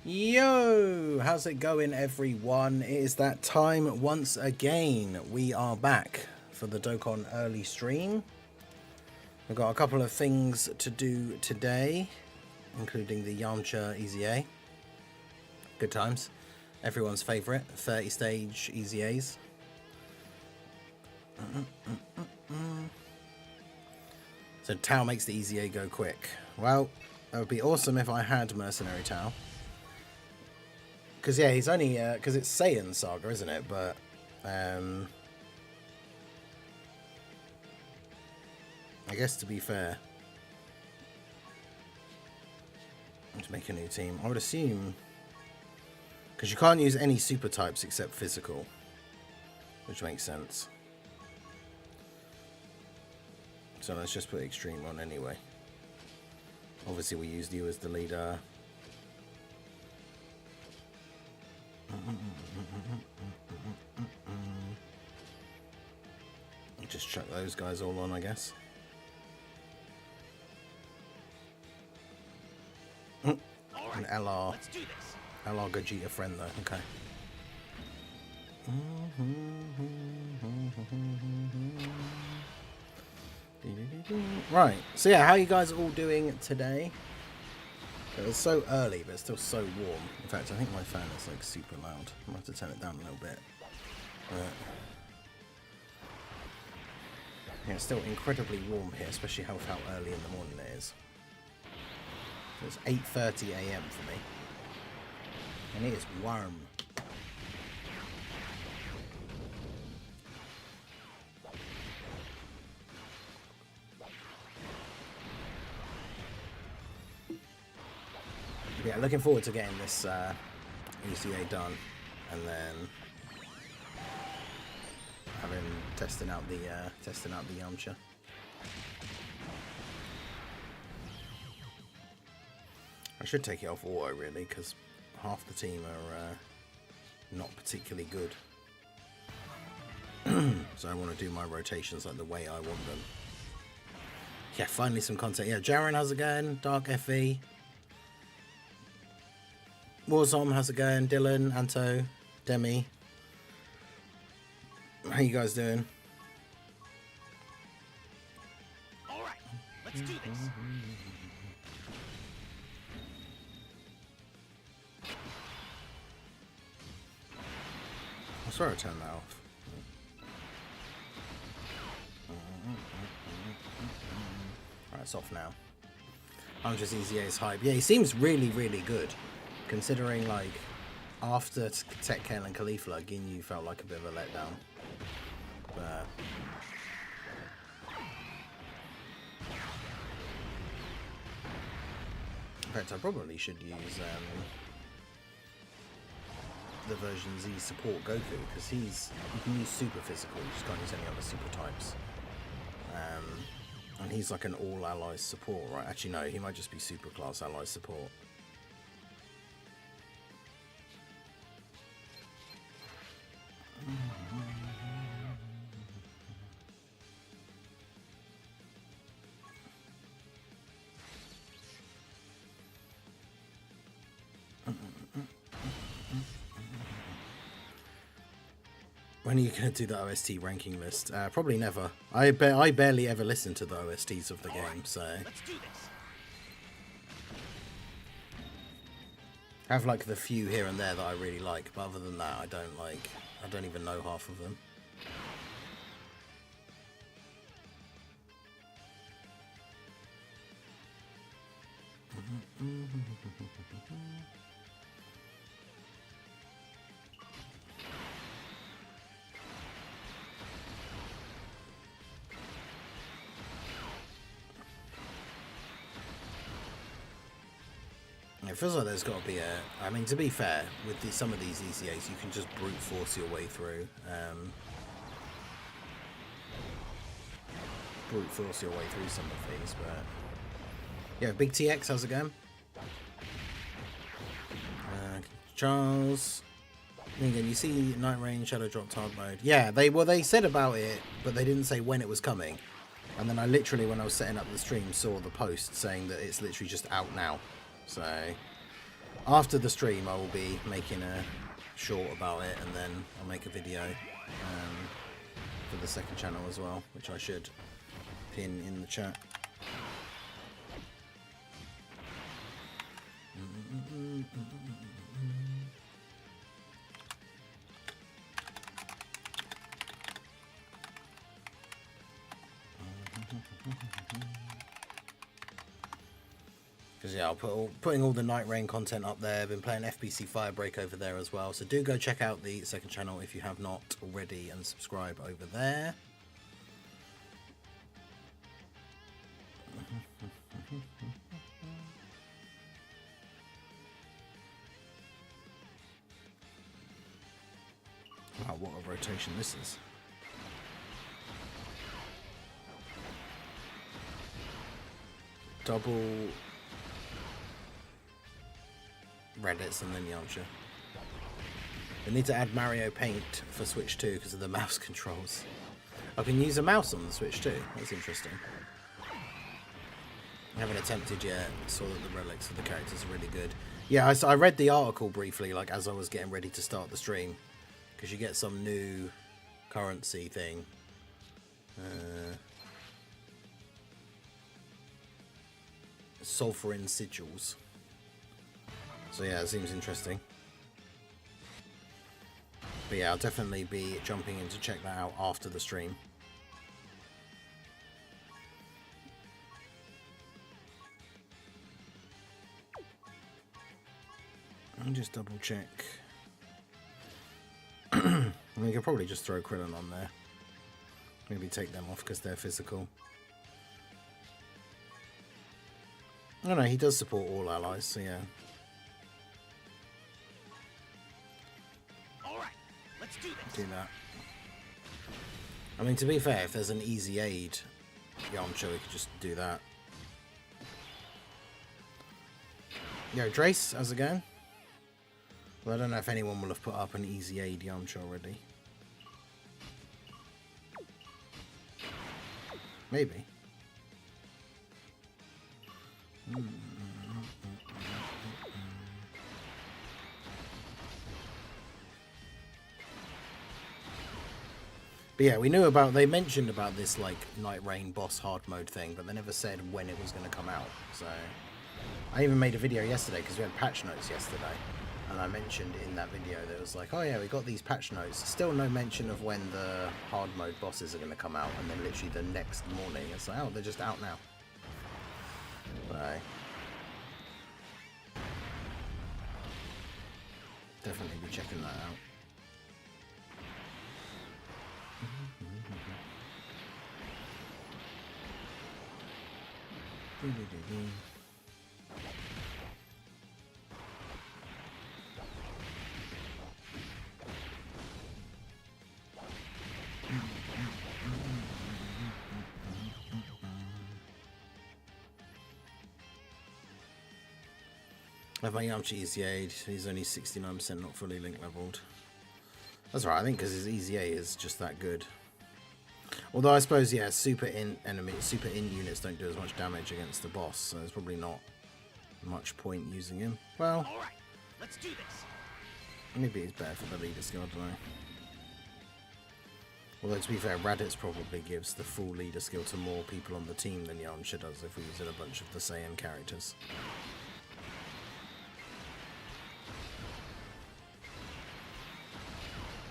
Yo, how's it going, everyone? It is that time once again. We are back for the Dokkan early stream. We've got a couple of things to do today, including the Yamcha EZA. Good times. Everyone's favourite 30-stage EZAs. So Tao makes the EZA go quick. Well, that would be awesome if I had Mercenary Tao. Because, yeah, he's only... Because it's Saiyan Saga, isn't it? But... I guess, to be fair... Let's make a new team. I would assume... Because you can't use any super types except physical. Which makes sense. So let's just put Extreme on anyway. Obviously, we used you as the leader. Just chuck those guys all on, I guess. An LR. LR Gogeta friend, though. Okay. Right. So, yeah, how are you guys all doing today? It was so early, but it's still so warm. In fact, I think my fan is like super loud. I'm going to have to turn it down a little bit. But yeah, it's still incredibly warm here, especially how early in the morning it is. So it's 8:30 AM for me. And it is warm. Yeah, looking forward to getting this ECA done, and then testing out the Yamcha. I should take it off auto really, because half the team are not particularly good. So I want to do my rotations like the way I want them. Yeah, finally some content. Yeah, Jaren, how's it going? Dark FE. Warzom, how's it going? Dylan, Anto, Demi. How you guys doing? Alright, let's do this. I swear I turned that off. Alright, it's off now. I'm just EZA's hype. Yeah, he seems really, really good. Considering, like, after Tech Kale and Caulifla, Ginyu felt like a bit of a letdown. But... in fact, I probably should use the version Z support Goku, because you can use super physical, you just can't use any other super types. And he's like an all allies support, right? Actually, no, he might just be super class allies support. When are you going to do the OST ranking list? Probably never. I barely ever listen to the OSTs of the game, so... Let's do this. I have like the few here and there that I really like, but other than that, I don't even know half of them. It feels like there's got to be a... I mean, to be fair, with some of these ECAs, you can just brute force your way through. Brute force your way through some of these, but... yeah, Big TX, how's it going? Charles... again, you see Night Rain, Shadow Drop, Tard Mode. Yeah, they said about it, but they didn't say when it was coming. And then I literally, when I was setting up the stream, saw the post saying that it's literally just out now. So, After the stream, I will be making a short about it, and then I'll make a video for the second channel as well, which I should pin in the chat. Because yeah, putting all the Night Rain content up there. I've been playing FBC Firebreak over there as well, so do go check out the second channel if you have not already, and subscribe over there. Wow, what a rotation this is. Double Reddits and then Yamcha. They need to add Mario Paint for Switch 2 because of the mouse controls. I can use a mouse on the Switch too. That's interesting. I haven't attempted yet. Saw that the relics of the characters are really good. Yeah, I read the article briefly, like as I was getting ready to start the stream, because you get some new currency thing. Sulfurin sigils. So yeah, it seems interesting. But yeah, I'll definitely be jumping in to check that out after the stream. I'll just double check. I mean, you could probably just throw Krillin on there. Maybe take them off because they're physical. Oh no, he does support all allies, so yeah. All right, let's do this. Do that. I mean, to be fair, if there's an easy aid Yamcha, we could just do that. Yo, Drace, how's it going? Well, I don't know if anyone will have put up an easy aid Yamcha already. Maybe. But yeah, we knew about, they mentioned about this like Night Rain boss hard mode thing, but they never said when it was going to come out. So I even made a video yesterday because we had patch notes yesterday, and I mentioned in that video that it was like, oh yeah, we got these patch notes. Still no mention of when the hard mode bosses are going to come out, and then literally the next morning it's like, oh, they're just out now. So definitely be checking that out. I have my Yamcha EZA, he's only 69% not fully link leveled. That's right, I think because his EZA is just that good. Although I suppose, yeah, super in units don't do as much damage against the boss, so there's probably not much point using him. Well, all right, let's do this. Maybe he's better for the leader skill, I don't know. Although to be fair, Raditz probably gives the full leader skill to more people on the team than Yamcha does if we use a bunch of the Saiyan characters.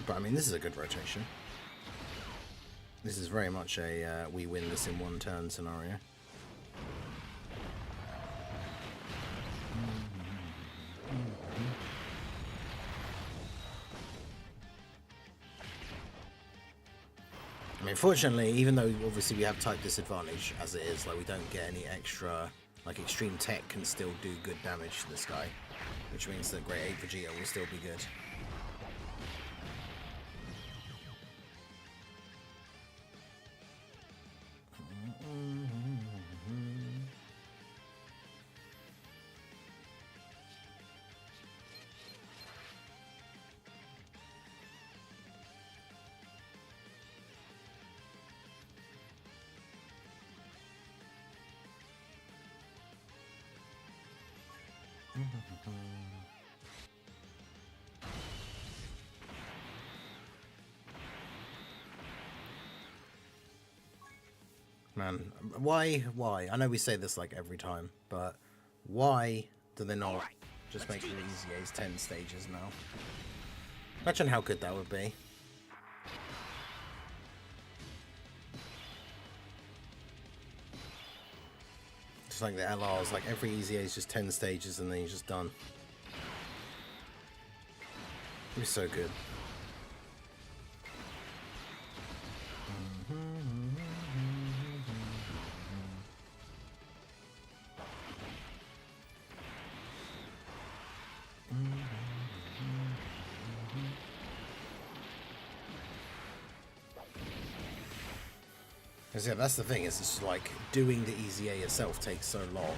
But I mean, this is a good rotation. This is very much a we win this in one turn scenario. I mean, fortunately, even though obviously we have type disadvantage as it is, like we don't get any extra, like extreme tech can still do good damage to this guy, which means that Great 8 Vegeta will still be good. Man, why? I know we say this like every time, but why do they not just make the EZAs 10 stages now? Imagine how good that would be. Just like the LRs, like every EZA is just 10 stages and then you're just done. It'd be so good. Because yeah, that's the thing, is it's just like doing the EZA itself takes so long.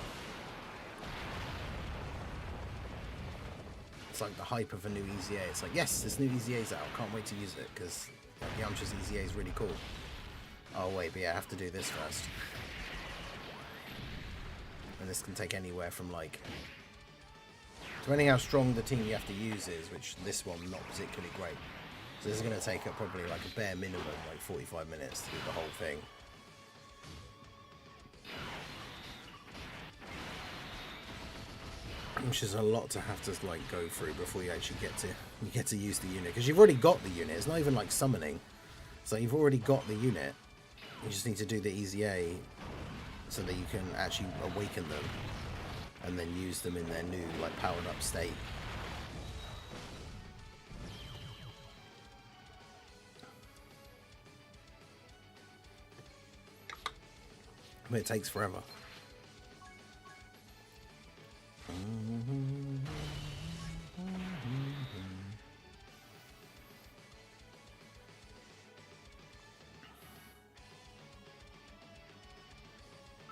It's like the hype of a new EZA. It's like, yes, this new EZA's out. Can't wait to use it because Yamcha's EZA is really cool. Oh wait, but yeah, I have to do this first. And this can take anywhere from like, depending how strong the team you have to use is, which this one not particularly great. So this is going to take up probably like a bare minimum like 45 minutes to do the whole thing. Which is a lot to have to like go through before you actually get to use the unit, because you've already got the unit. It's not even like summoning, so you've already got the unit. You just need to do the EZA so that you can actually awaken them and then use them in their new like powered up state. But it takes forever.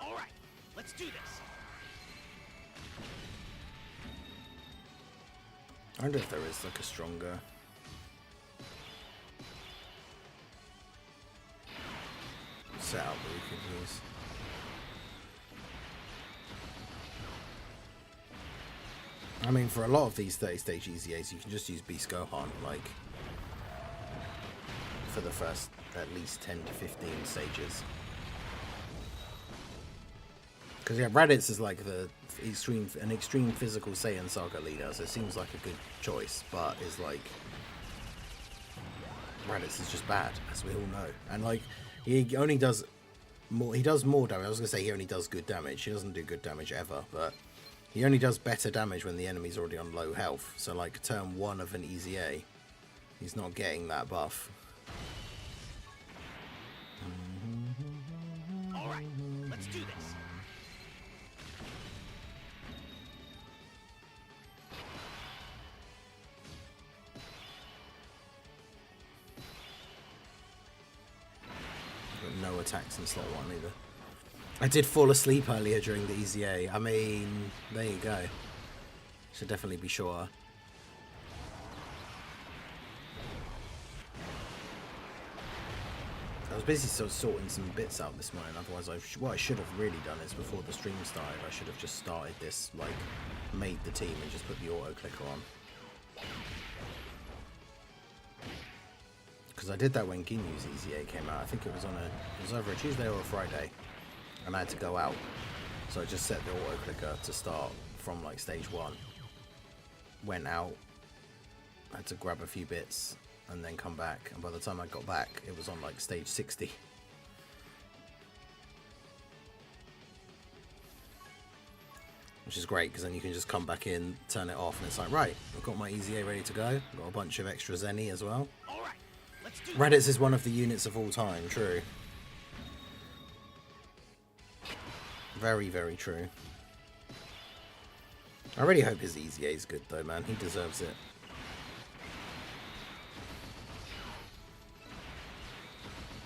All right, let's do this. I wonder if there is like a stronger setup that we could use. I mean, for a lot of these 30-stage EZAs, you can just use Beast Gohan, like, for the first at least 10 to 15 stages. Because, yeah, Raditz is like an extreme physical Saiyan Saga leader, so it seems like a good choice, but is like, Raditz is just bad, as we all know. And, like, he only does more, he does more damage. I was going to say he only does good damage. He doesn't do good damage ever, but he only does better damage when the enemy's already on low health. So like turn 1 of an EZA, he's not getting that buff. Alright, let's do this. Got no attacks in slot 1 either. I did fall asleep earlier during the EZA. I mean, there you go. Should definitely be sure. I was busy sort of sorting some bits out this morning. Otherwise, what I should have really done is before the stream started, I should have just started this, like, made the team and just put the auto clicker on. Because I did that when Ginyu's EZA came out. I think it was either a Tuesday or a Friday. And I had to go out, so I just set the auto clicker to start from like stage 1. Went out, had to grab a few bits, and then come back. And by the time I got back, it was on like stage 60. Which is great, because then you can just come back in, turn it off, and it's like, right, I've got my EZA ready to go. I've got a bunch of extra Zenny as well. All right, let's do Raditz is one of the units of all time, true. Very, very true. I really hope his EZA is good though, man. He deserves it.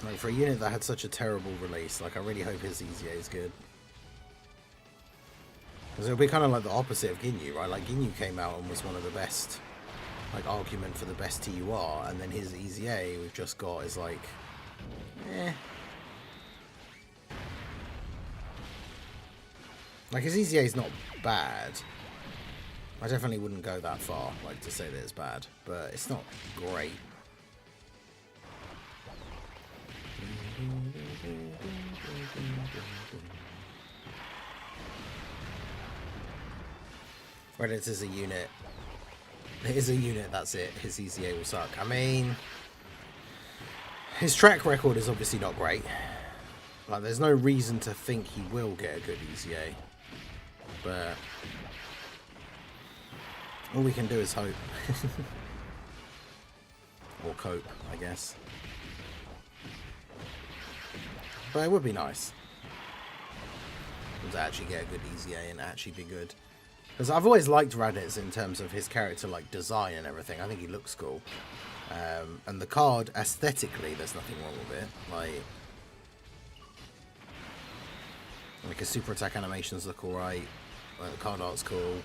Like, for a unit that had such a terrible release, like, I really hope his EZA is good. Because it'll be kind of like the opposite of Ginyu, right? Like, Ginyu came out and was one of the best, like, argument for the best TUR, and then his EZA we've just got is like, eh. Like, his EZA is not bad, I definitely wouldn't go that far, like to say that it's bad, but it's not great. Reddit is a unit. It is a unit, that's it. His EZA will suck. I mean, his track record is obviously not great. Like, there's no reason to think he will get a good EZA. But all we can do is hope. Or cope, I guess. But it would be nice to actually get a good EZA and actually be good. Because I've always liked Raditz in terms of his character, like, design and everything. I think he looks cool. And the card, aesthetically, there's nothing wrong with it. Like his super attack animations look alright. Like, the card art's cool.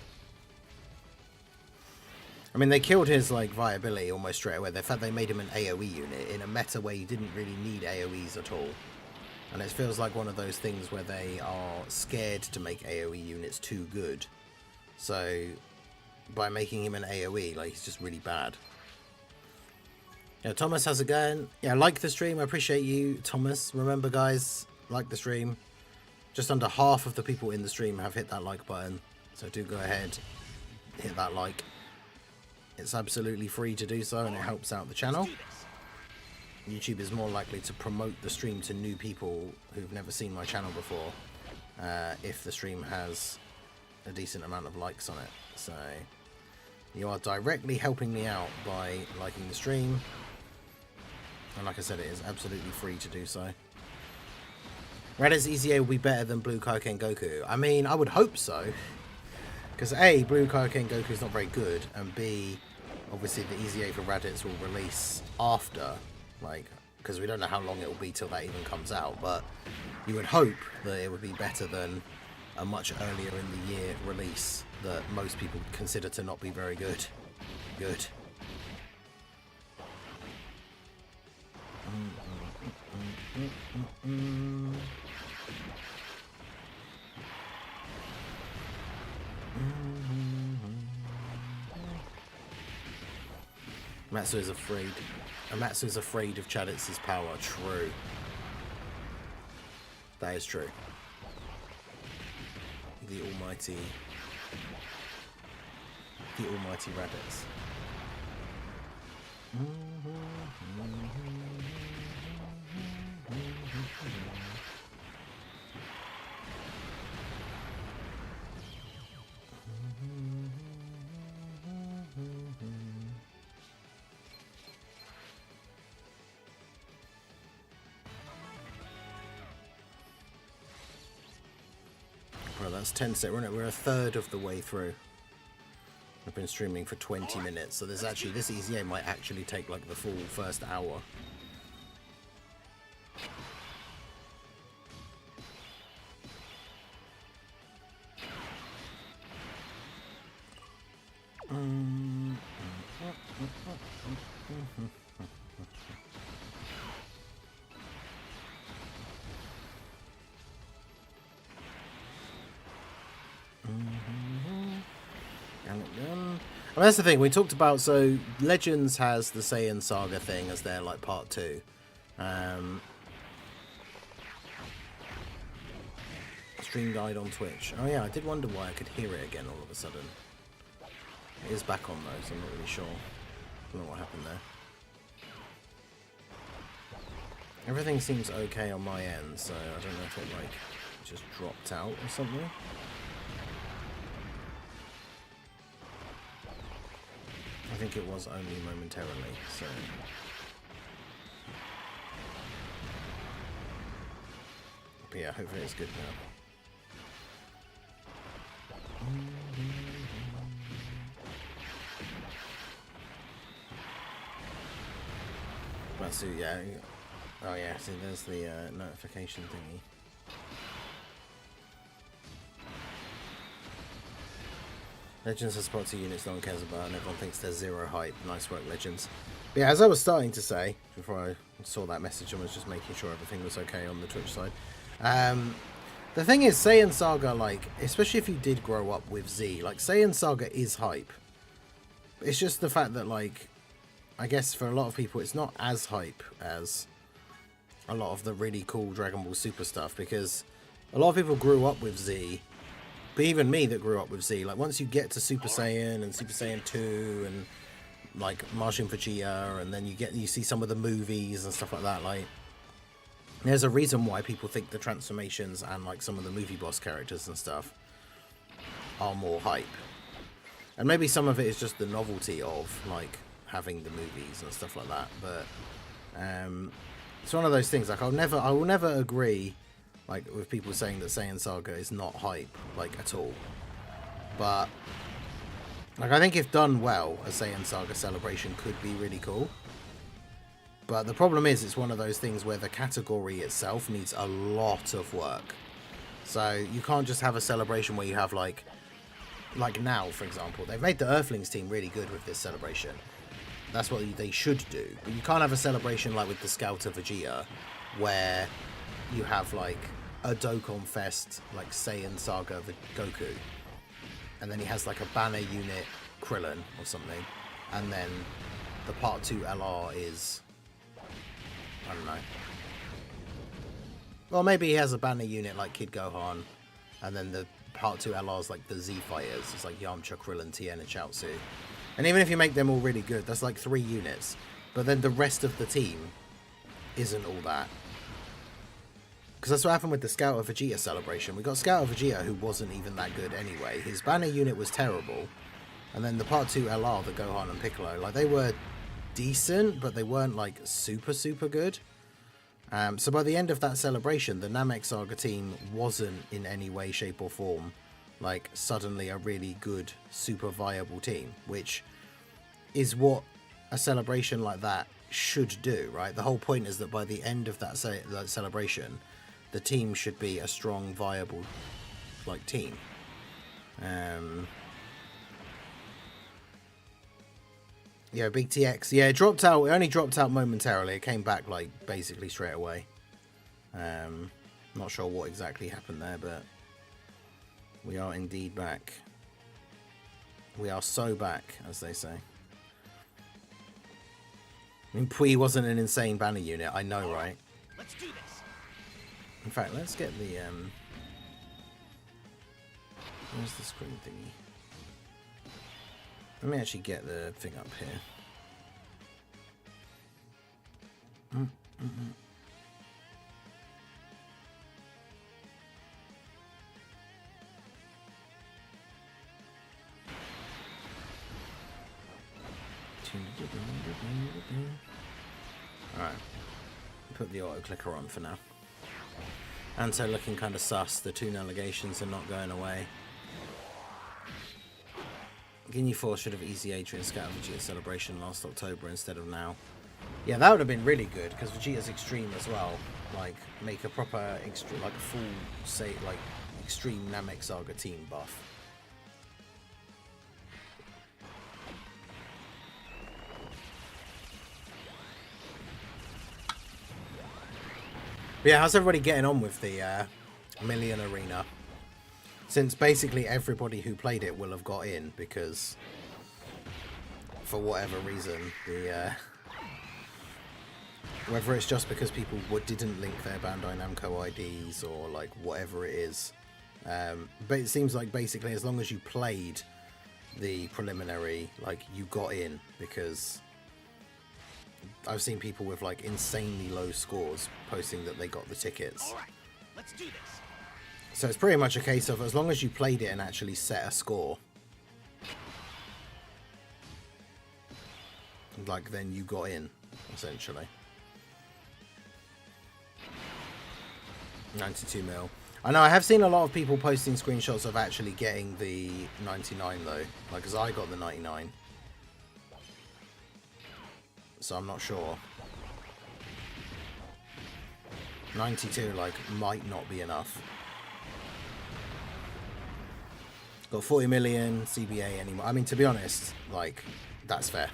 I mean, they killed his, like, viability almost straight away. The fact they made him an AoE unit in a meta where you didn't really need AoEs at all. And it feels like one of those things where they are scared to make AoE units too good. So, by making him an AoE, like, he's just really bad. Yeah, Thomas, how's it going? Yeah, like the stream. I appreciate you, Thomas. Remember, guys, like the stream. Just under half of the people in the stream have hit that like button. So do go ahead, hit that like. It's absolutely free to do so, and it helps out the channel. YouTube is more likely to promote the stream to new people who've never seen my channel before, if the stream has a decent amount of likes on it. So you are directly helping me out by liking the stream, and like I said, it is absolutely free to do so. Reddit's EZA will be better than Blue Kaioken Goku. I mean, I would hope so, because A, Blue Kaioken Goku is not very good, and B, obviously the EZA for Raditz will release after, like, because we don't know how long it will be till that even comes out, but you would hope that it would be better than a much earlier in the year release that most people consider to not be very good. Good. Matsu is afraid. Matsu is afraid of Chaditz's power. True. That is true. The almighty Raditz. Well, that's 10 seconds, isn't it? We're a third of the way through. I've been streaming for 20 minutes, so there's actually, this EZA might actually take like the full first hour. Well, that's the thing we talked about. So Legends has the Saiyan Saga thing as their like part 2. Stream guide on Twitch. Oh yeah, I did wonder why I could hear it again all of a sudden. It is back on though, so I'm not really sure. I don't know what happened there. Everything seems okay on my end, so I don't know if it like just dropped out or something. I think it was only momentarily, so... But yeah, hopefully it's good now. Matsu, yeah. Oh yeah, see there's the notification thingy. Legends are spot 2 units no one cares about and everyone thinks they're zero hype. Nice work, Legends. But yeah, as I was starting to say, before I saw that message, I was just making sure everything was okay on the Twitch side. The thing is, Saiyan Saga, like, especially if you did grow up with Z, like, Saiyan Saga is hype. It's just the fact that, like, I guess for a lot of people, it's not as hype as a lot of the really cool Dragon Ball Super stuff, because a lot of people grew up with Z, but even me that grew up with Z, like, once you get to Super Saiyan and Super Saiyan 2 and, like, Majin Vegeta, and then you see some of the movies and stuff like that, like, there's a reason why people think the transformations and, like, some of the movie boss characters and stuff are more hype. And maybe some of it is just the novelty of, like, having the movies and stuff like that. But it's one of those things, like, I will never agree, like, with people saying that Saiyan Saga is not hype, like, at all. But, like, I think if done well, a Saiyan Saga celebration could be really cool. But the problem is, it's one of those things where the category itself needs a lot of work. So you can't just have a celebration where you have, like now, for example, they've made the Earthlings team really good with this celebration. That's what they should do. But you can't have a celebration like with the Scouter Vegeta, where you have, like, a Dokkan Fest, like, Saiyan Saga Goku. And then he has, like, a banner unit Krillin or something. And then the Part 2 LR is... I don't know. Well, maybe he has a banner unit like Kid Gohan, and then the Part 2 LR's like the Z Fighters. It's like Yamcha, Krillin, Tien, and Chaozu. And even if you make them all really good, that's like 3 units. But then the rest of the team isn't all that. Because that's what happened with the Scouter Vegeta celebration. We got Scouter Vegeta, who wasn't even that good anyway. His banner unit was terrible. And then the Part 2 LR, the Gohan and Piccolo, like, they were decent, but they weren't, like, super good. So by the end of that celebration, the Namek Saga team wasn't in any way, shape or form, like, suddenly a really good, super viable team, which is what a celebration like that should do, right? The whole point is that by the end of that celebration, the team should be a strong, viable, like, team. Yeah, Big TX. Yeah, it dropped out. It only dropped out momentarily. It came back, like, basically straight away. Not sure what exactly happened there, but we are indeed back. We are so back, as they say. I mean, Pui wasn't an insane banner unit. I know, right? Let's do this. In fact, let's get the where's the screen thingy? Let me actually get the thing up here. Alright. Put the auto clicker on for now. Anto looking kind of sus. The 2 allegations are not going away. Ginyu Force should have easy Adrian Scout Vegeta celebration last October instead of now. Yeah, that would have been really good, because Vegeta's extreme as well. Like, make a proper, like, a full, say, like, extreme Namek Saga team buff. But yeah, how's everybody getting on with the Million Arena? Since basically everybody who played it will have got in, because for whatever reason, the whether it's just because people didn't link their Bandai Namco IDs or, like, whatever it is, but it seems like basically as long as you played the preliminary, like, you got in, because I've seen people with, like, insanely low scores posting that they got the tickets. All right, let's do this. So it's pretty much a case of, as long as you played it and actually set a score, like, then you got in, essentially. 92 mil. I know, I have seen a lot of people posting screenshots of actually getting the 99 though, like, because I got the 99. So I'm not sure. 92, like, might not be enough. Got 40 million CBA anymore. I mean, to be honest, like, that's fair.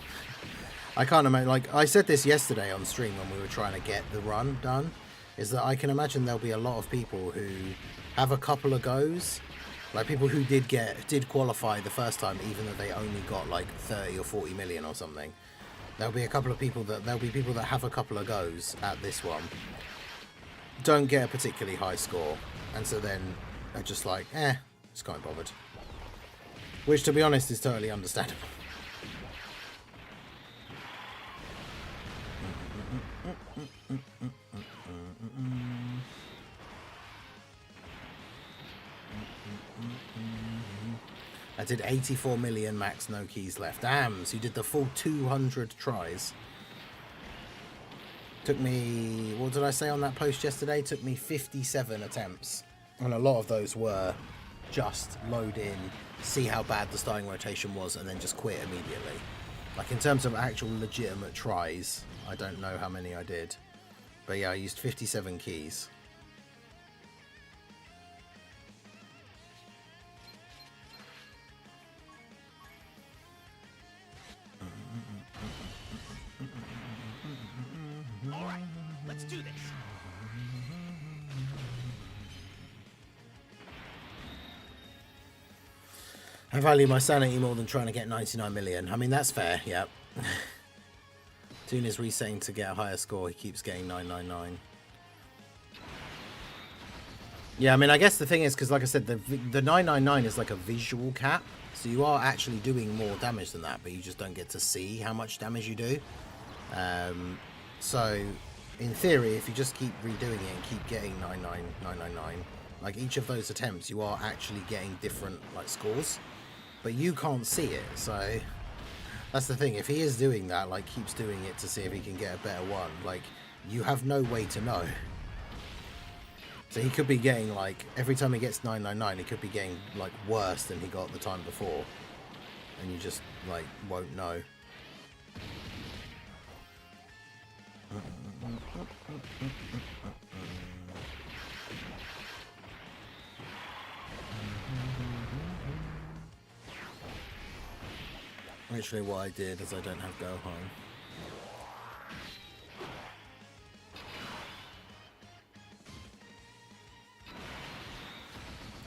I can't imagine, like, I said this yesterday on stream when we were trying to get the run done, is that I can imagine there'll be a lot of people who have a couple of goes. Like people who did qualify the first time, even though they only got like 30 or 40 million or something. There'll be people that have a couple of goes at this one, don't get a particularly high score, and so then are just like, just can't be bothered. Which, to be honest, is totally understandable. I did 84 million max, no keys left. Damn, so you did the full 200 tries. Took me, what did I say on that post yesterday? Took me 57 attempts. And a lot of those were just load in, see how bad the starting rotation was, and then just quit immediately. Like in terms of actual legitimate tries, I don't know how many I did. But yeah, I used 57 keys. Alright, let's do this. I value my sanity more than trying to get 99 million. I mean, that's fair, yeah. Toon is resetting to get a higher score. He keeps getting 999. Yeah, I mean, I guess the thing is, because like I said, the 999 is like a visual cap. So you are actually doing more damage than that, but you just don't get to see how much damage you do. So, in theory, if you just keep redoing it and keep getting 99999, like each of those attempts, you are actually getting different like scores, but you can't see it. So that's the thing. If he is doing that, like keeps doing it to see if he can get a better one, like you have no way to know. So he could be getting like every time he gets 999, he could be getting like worse than he got the time before, and you just like won't know. Actually, what I did is I don't have Gohan.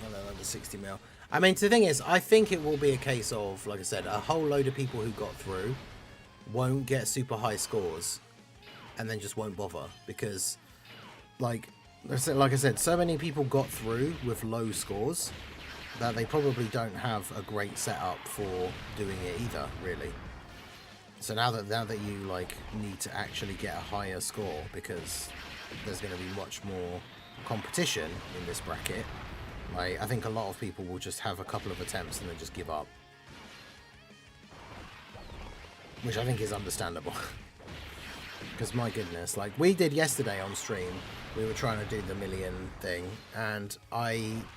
I don't know, the 60 mil. I mean, the thing is, I think it will be a case of, like I said, a whole load of people who got through won't get super high scores and then just won't bother, because like I said, so many people got through with low scores that they probably don't have a great setup for doing it either, really. So now that you like need to actually get a higher score because there's going to be much more competition in this bracket, like I think a lot of people will just have a couple of attempts and then just give up, which I think is understandable. Because my goodness, like we did yesterday on stream, we were trying to do the million thing, and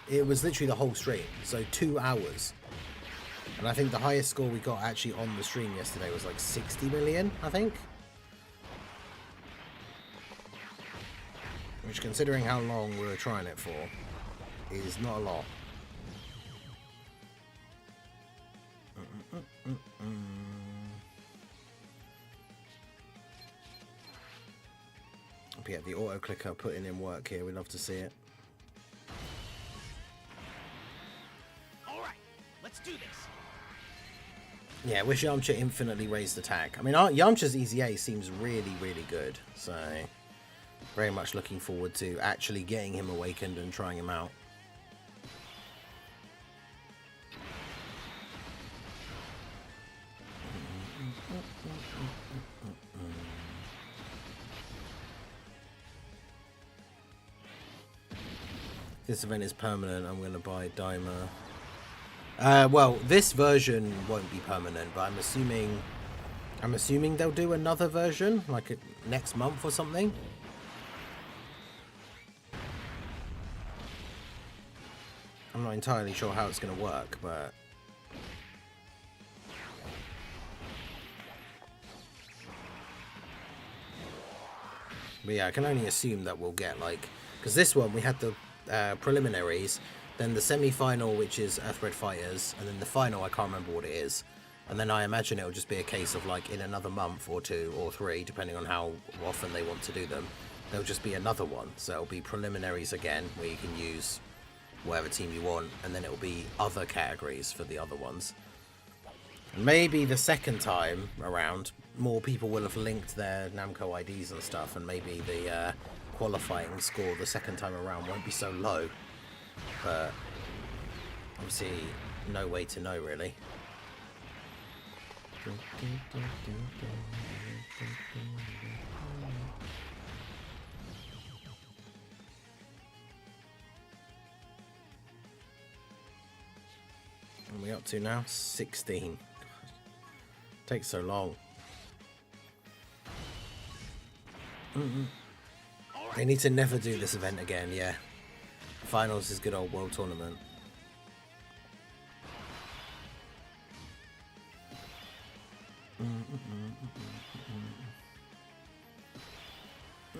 it was literally the whole stream, so 2 hours. And I think the highest score we got actually on the stream yesterday was like 60 million, I think. Which, considering how long we were trying it for, is not a lot. Yeah, the auto clicker putting in work here. We'd love to see it. All right, let's do this. Yeah, wish Yamcha infinitely raised attack. I mean, Yamcha's EZA seems really, really good. So, very much looking forward to actually getting him awakened and trying him out. This event is permanent. I'm going to buy Daima. Well, this version won't be permanent, but I'm assuming they'll do another version, like next month or something. I'm not entirely sure how it's going to work, but yeah, I can only assume that we'll get like, because this one we had the preliminaries, then the semi-final, which is Earthbred Fighters, and then the final, I can't remember what it is. And then I imagine it'll just be a case of like in another month or 2 or 3, depending on how often they want to do them, there'll just be another one. So it'll be preliminaries again, where you can use whatever team you want, and then it will be other categories for the other ones. And maybe the second time around, more people will have linked their Namco IDs and stuff, and maybe the qualifying score the second time around won't be so low. But obviously, no way to know, really. What are we up to now? 16. Takes so long. They need to never do this event again, yeah. Finals is good old world tournament.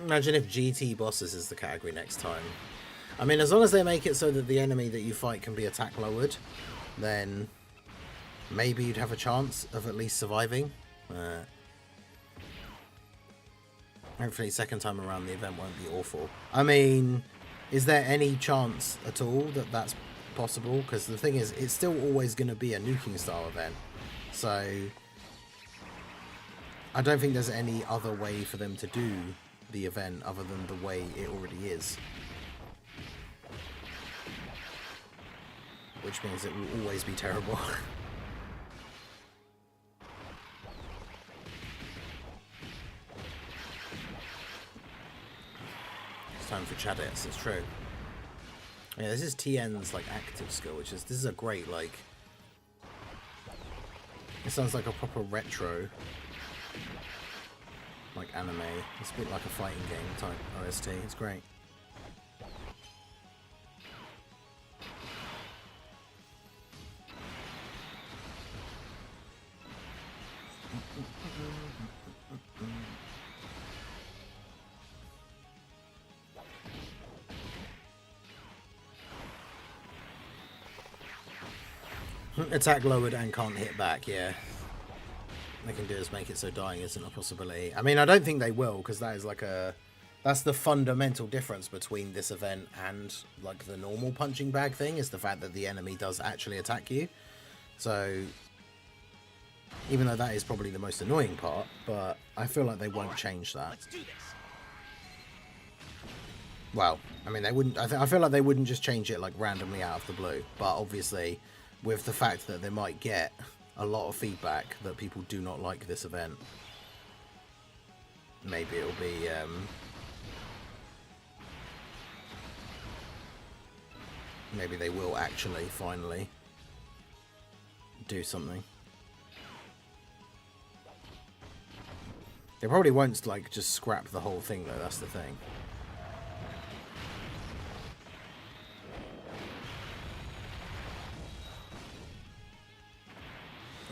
Imagine if GT bosses is the category next time. I mean, as long as they make it so that the enemy that you fight can be attack lowered, then maybe you'd have a chance of at least surviving. Hopefully second time around the event won't be awful. I mean, is there any chance at all that that's possible? Because the thing is, it's still always going to be a nuking style event. So I don't think there's any other way for them to do the event other than the way it already is. Which means it will always be terrible. It's time for Chadets, it's true. Yeah, this is TN's like active skill, which is, this is a great, like, it sounds like a proper retro like anime. It's a bit like a fighting game type OST. It's great. Attack lowered and can't hit back, yeah. They can do is make it so dying isn't a possibility. I mean, I don't think they will, because that is like a... That's the fundamental difference between this event and like the normal punching bag thing, is the fact that the enemy does actually attack you. So, even though that is probably the most annoying part, but I feel like they won't change that. Let's do this. Well, I mean, they wouldn't... I feel like they wouldn't just change it like randomly out of the blue, but obviously with the fact that they might get a lot of feedback that people do not like this event, maybe it'll be maybe they will actually finally do something. They probably won't like just scrap the whole thing though, that's the thing.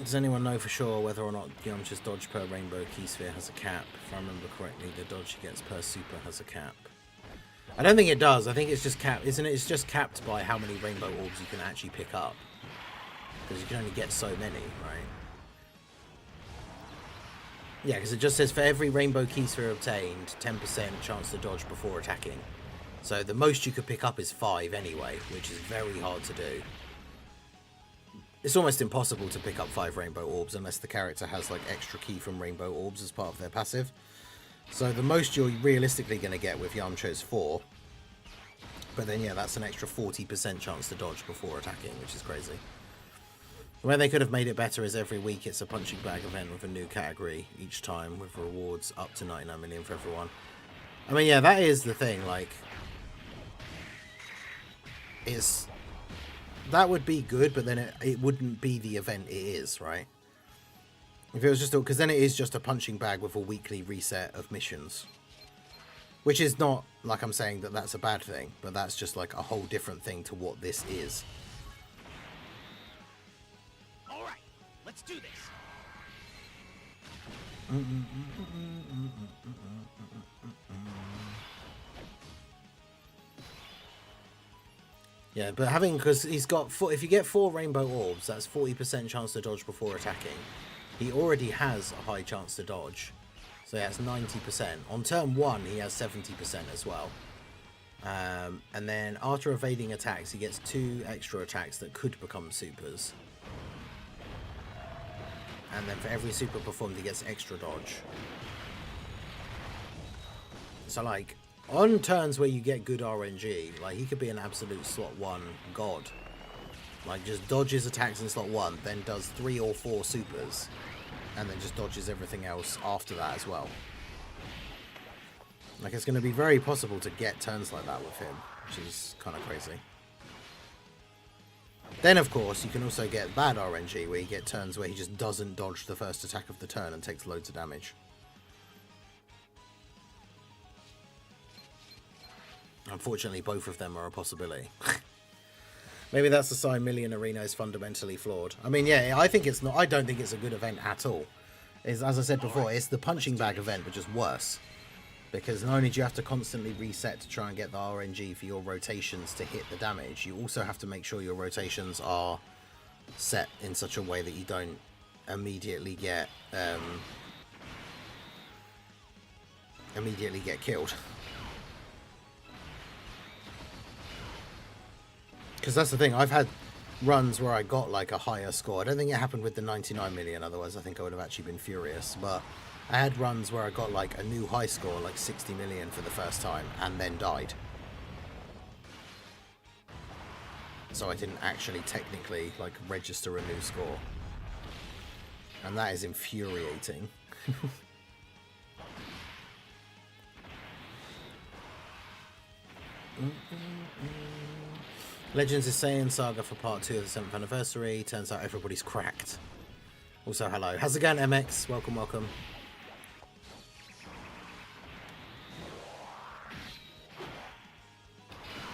Does anyone know for sure whether or not Yamcha's dodge per rainbow key sphere has a cap? If I remember correctly, the dodge he gets per super has a cap. I don't think it does. I think it's just capped, isn't it? It's just capped by how many rainbow orbs you can actually pick up. Because you can only get so many, right? Yeah, because it just says for every rainbow key sphere obtained, 10% chance to dodge before attacking. So the most you could pick up is 5 anyway, which is very hard to do. It's almost impossible to pick up 5 rainbow orbs unless the character has like extra key from rainbow orbs as part of their passive. So the most you're realistically going to get with Yamcha is 4. But then yeah, that's an extra 40% chance to dodge before attacking, which is crazy. Where they could have made it better is every week it's a punching bag event with a new category each time with rewards up to 99 million for everyone. I mean, yeah, that is the thing, like, that would be good, but then it wouldn't be the event it is, right? If it was just, because then it is just a punching bag with a weekly reset of missions. Which is not, like I'm saying that that's a bad thing, but that's just like a whole different thing to what this is. Alright, let's do this. Yeah, but having, because he's got, if you get 4 rainbow orbs, that's 40% chance to dodge before attacking. He already has a high chance to dodge, so that's 90%. On turn 1, he has 70% as well. And then after evading attacks, he gets 2 extra attacks that could become supers. And then for every super performed, he gets extra dodge. So, like, on turns where you get good RNG, like, he could be an absolute slot 1 god. Like, just dodges attacks in slot 1, then does 3 or 4 supers, and then just dodges everything else after that as well. Like, it's going to be very possible to get turns like that with him, which is kind of crazy. Then, of course, you can also get bad RNG, where you get turns where he just doesn't dodge the first attack of the turn and takes loads of damage. Unfortunately, both of them are a possibility. Maybe that's the sign Million Arena is fundamentally flawed. I mean, yeah, I think it's not. I don't think it's a good event at all. As I said before, it's the punching bag event, but just worse. Because not only do you have to constantly reset to try and get the RNG for your rotations to hit the damage, you also have to make sure your rotations are set in such a way that you don't immediately get killed. Because that's the thing, I've had runs where I got like a higher score. I don't think it happened with the 99 million, otherwise I think I would have actually been furious. But I had runs where I got like a new high score, like 60 million for the first time, and then died. So I didn't actually technically like register a new score. And that is infuriating. Legends is saying Saga for part 2 of the 7th anniversary. Turns out everybody's cracked. Also, hello. How's it going, MX? Welcome, welcome.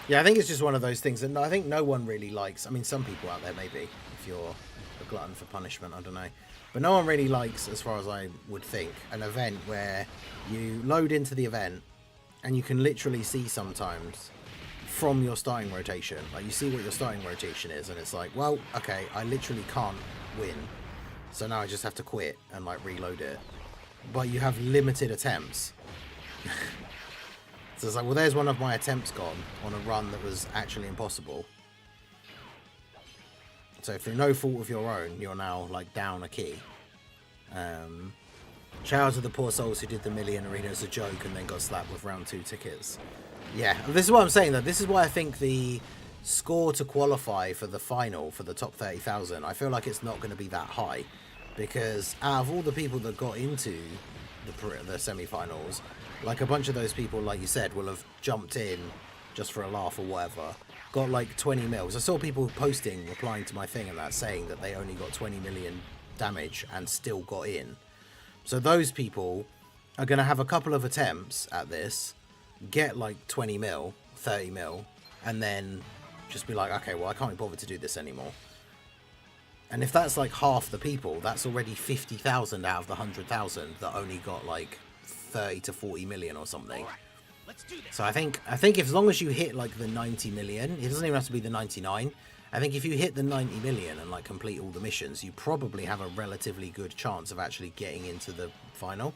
Yeah, I think it's just one of those things that I think no one really likes. I mean, some people out there maybe, if you're a glutton for punishment, I don't know. But no one really likes, as far as I would think, an event where you load into the event and you can literally see sometimes from your starting rotation, like you see what your starting rotation is, and it's like, well, okay, I literally can't win, so now I just have to quit and like reload it. But you have limited attempts. So it's like, well, there's one of my attempts gone on a run that was actually impossible. So through no fault of your own, you're now like down a key. Shout out to the poor souls who did the Million Arena as a joke and then got slapped with round 2 tickets. Yeah, this is what I'm saying, though. This is why I think the score to qualify for the final, for the top 30,000, I feel like it's not going to be that high. Because out of all the people that got into the semi-finals, like a bunch of those people, like you said, will have jumped in just for a laugh or whatever. Got like 20 mils. I saw people posting, replying to my thing and that, saying that they only got 20 million damage and still got in. So those people are going to have a couple of attempts at this, get like 20 mil, 30 mil, and then just be like, okay, well, I can't be bothered to do this anymore. And if that's like half the people, that's already 50,000 out of the 100,000 that only got like 30 to 40 million or something. All right, let's do this. So I think as long as you hit like the 90 million, it doesn't even have to be the 99. I think if you hit the 90 million and like complete all the missions, you probably have a relatively good chance of actually getting into the final.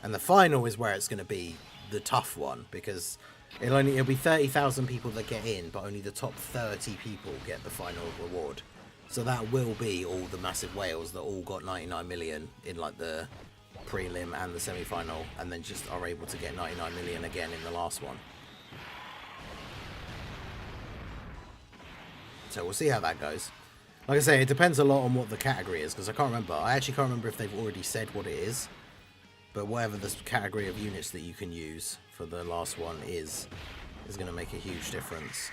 And the final is where it's going to be the tough one, because it'll be 30,000 people that get in, but only the top 30 people get the final reward. So that will be all the massive whales that all got 99 million in like the prelim and the semi-final, and then just are able to get 99 million again in the last one. So we'll see how that goes. Like I say, it depends a lot on what the category is, because I can't remember. I actually can't remember if they've already said what it is. But whatever the category of units that you can use for the last one is going to make a huge difference.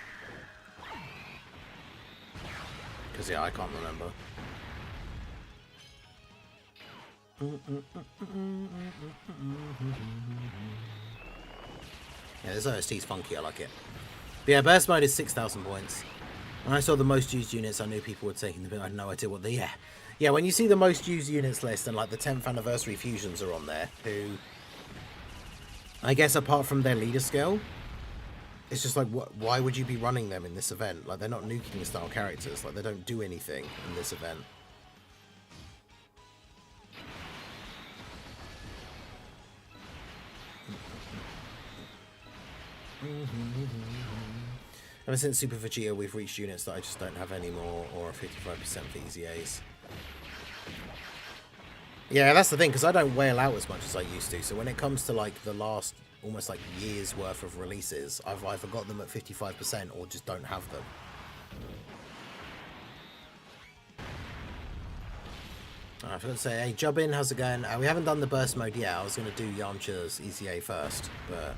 Because, yeah, I can't remember. Yeah, this OST's funky, I like it. But yeah, burst mode is 6,000 points. When I saw the most used units, I knew people were taking them. I had no idea what they... Yeah, when you see the most used units list and like the 10th anniversary fusions are on there, who... I guess apart from their leader skill, it's just like, why would you be running them in this event? Like, they're not nuking style characters. Like, they don't do anything in this event. Ever since Super Vegeta, we've reached units that I just don't have anymore, or a 55% for EZAs. Yeah, that's the thing, because I don't whale out as much as I used to. So when it comes to like the last almost like year's worth of releases, I've either got them at 55% or just don't have them. I forgot to say, hey Jubbin, how's it going? We haven't done the burst mode yet. I was going to do Yamcha's EZA first, but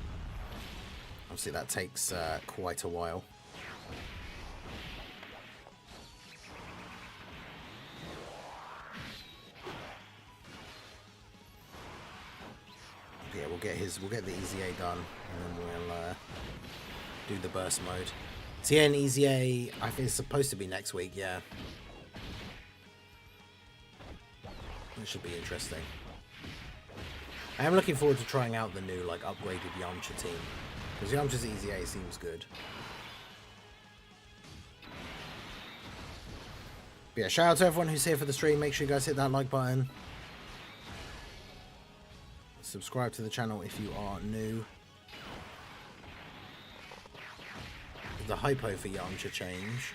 obviously that takes quite a while. Yeah, we'll get the EZA done, and then we'll do the burst mode. TN EZA, I think it's supposed to be next week. Yeah, it should be interesting. I am looking forward to trying out the new like upgraded Yamcha team, because Yamcha's EZA seems good. But yeah, shout out to everyone who's here for the stream. Make sure you guys hit that like button. Subscribe to the channel if you are new. The hypo for Yamcha change.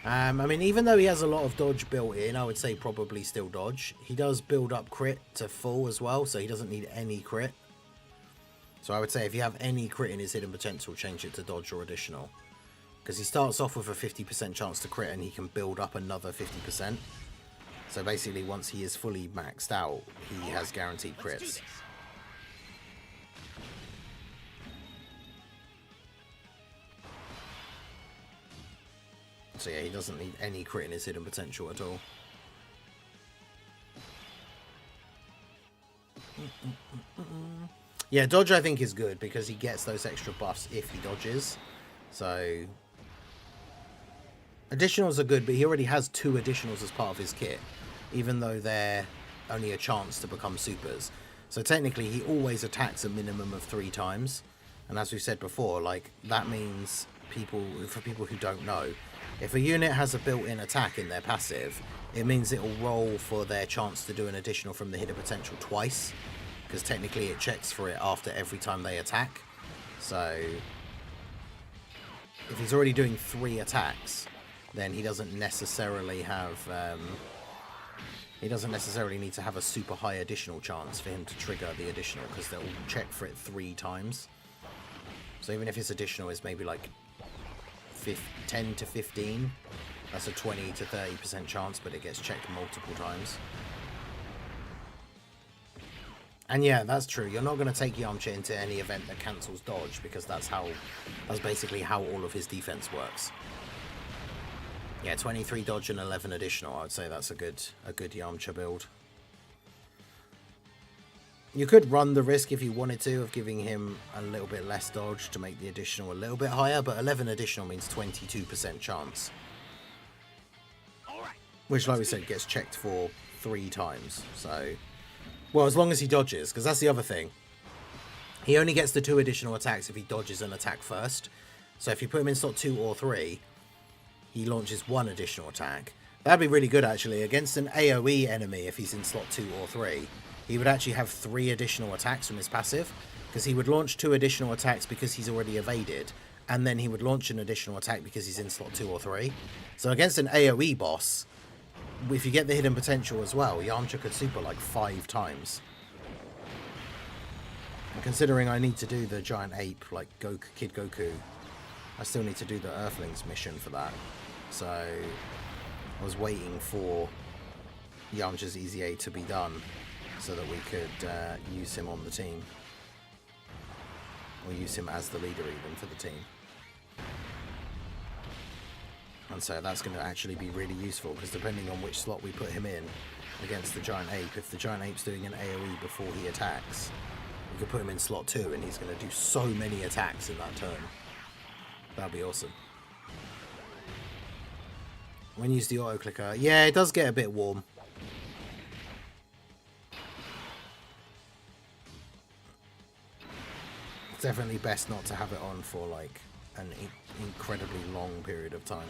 I mean, even though he has a lot of dodge built in, I would say probably still dodge. He does build up crit to full as well, so he doesn't need any crit. So I would say if you have any crit in his hidden potential, change it to dodge or additional. Because he starts off with a 50% chance to crit, and he can build up another 50%. So basically, once he is fully maxed out, he has guaranteed crits. So yeah, he doesn't need any crit in his hidden potential at all. Yeah, dodge I think is good because he gets those extra buffs if he dodges. So additionals are good, but he already has 2 additionals as part of his kit, even though they're only a chance to become supers. So technically he always attacks a minimum of 3 times. And as we said before, like that means for people who don't know, if a unit has a built-in attack in their passive, it means it will roll for their chance to do an additional from the hidden potential twice, because technically it checks for it after every time they attack. So if he's already doing 3 attacks, then he doesn't necessarily have he doesn't necessarily need to have a super high additional chance for him to trigger the additional, because they'll check for it 3 times. So even if his additional is maybe like 10 to 15, that's a 20 to 30% chance, but it gets checked multiple times. And yeah, that's true. You're not going to take Yamcha into any event that cancels dodge, because that's basically how all of his defense works. Yeah, 23 dodge and 11 additional. I would say that's a good Yamcha build. You could run the risk if you wanted to of giving him a little bit less dodge to make the additional a little bit higher, but 11 additional means 22% chance. Which, like we said, gets checked for 3 times. So, well, as long as he dodges, because that's the other thing. He only gets the 2 additional attacks if he dodges an attack first. So if you put him in slot 2 or 3, he launches 1 additional attack. That'd be really good, actually, against an AoE enemy if he's in slot 2 or 3. He would actually have 3 additional attacks from his passive, because he would launch 2 additional attacks because he's already evaded, and then he would launch an additional attack because he's in slot 2 or 3. So against an AoE boss, if you get the hidden potential as well, Yamcha could super like 5 times. And considering I need to do the giant ape, like Kid Goku, I still need to do the Earthlings mission for that. So I was waiting for Yamcha's EZA to be done, so that we could use him on the team. Or use him as the leader even for the team. And so that's going to actually be really useful, because depending on which slot we put him in against the giant ape, if the giant ape's doing an AoE before he attacks, we could put him in slot 2 and he's going to do so many attacks in that turn. That'd be awesome. When you use the auto clicker, yeah, it does get a bit warm. Definitely best not to have it on for like an incredibly long period of time.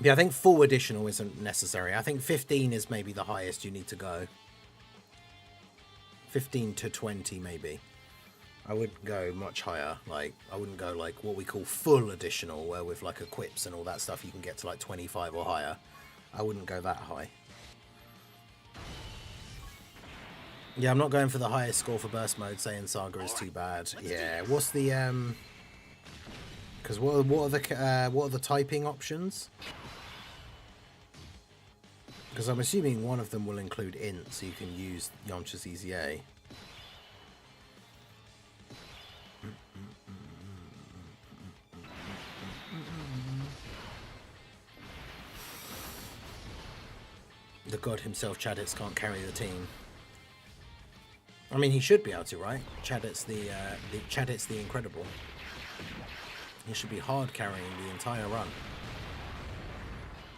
Yeah, I think full additional isn't necessary. I think 15 is maybe the highest you need to go. 15 to 20 maybe. I wouldn't go much higher. Like, I wouldn't go like what we call full additional, where with like equips and all that stuff you can get to like 25 or higher. I wouldn't go that high. Yeah, I'm not going for the highest score for burst mode, saying Saga is too bad. Yeah, what's the because what are the typing options? Because I'm assuming one of them will include int, so you can use Yamcha EZA. The god himself, Chaditz, can't carry the team. I mean, he should be able to, right? Chaditz the Incredible. He should be hard carrying the entire run.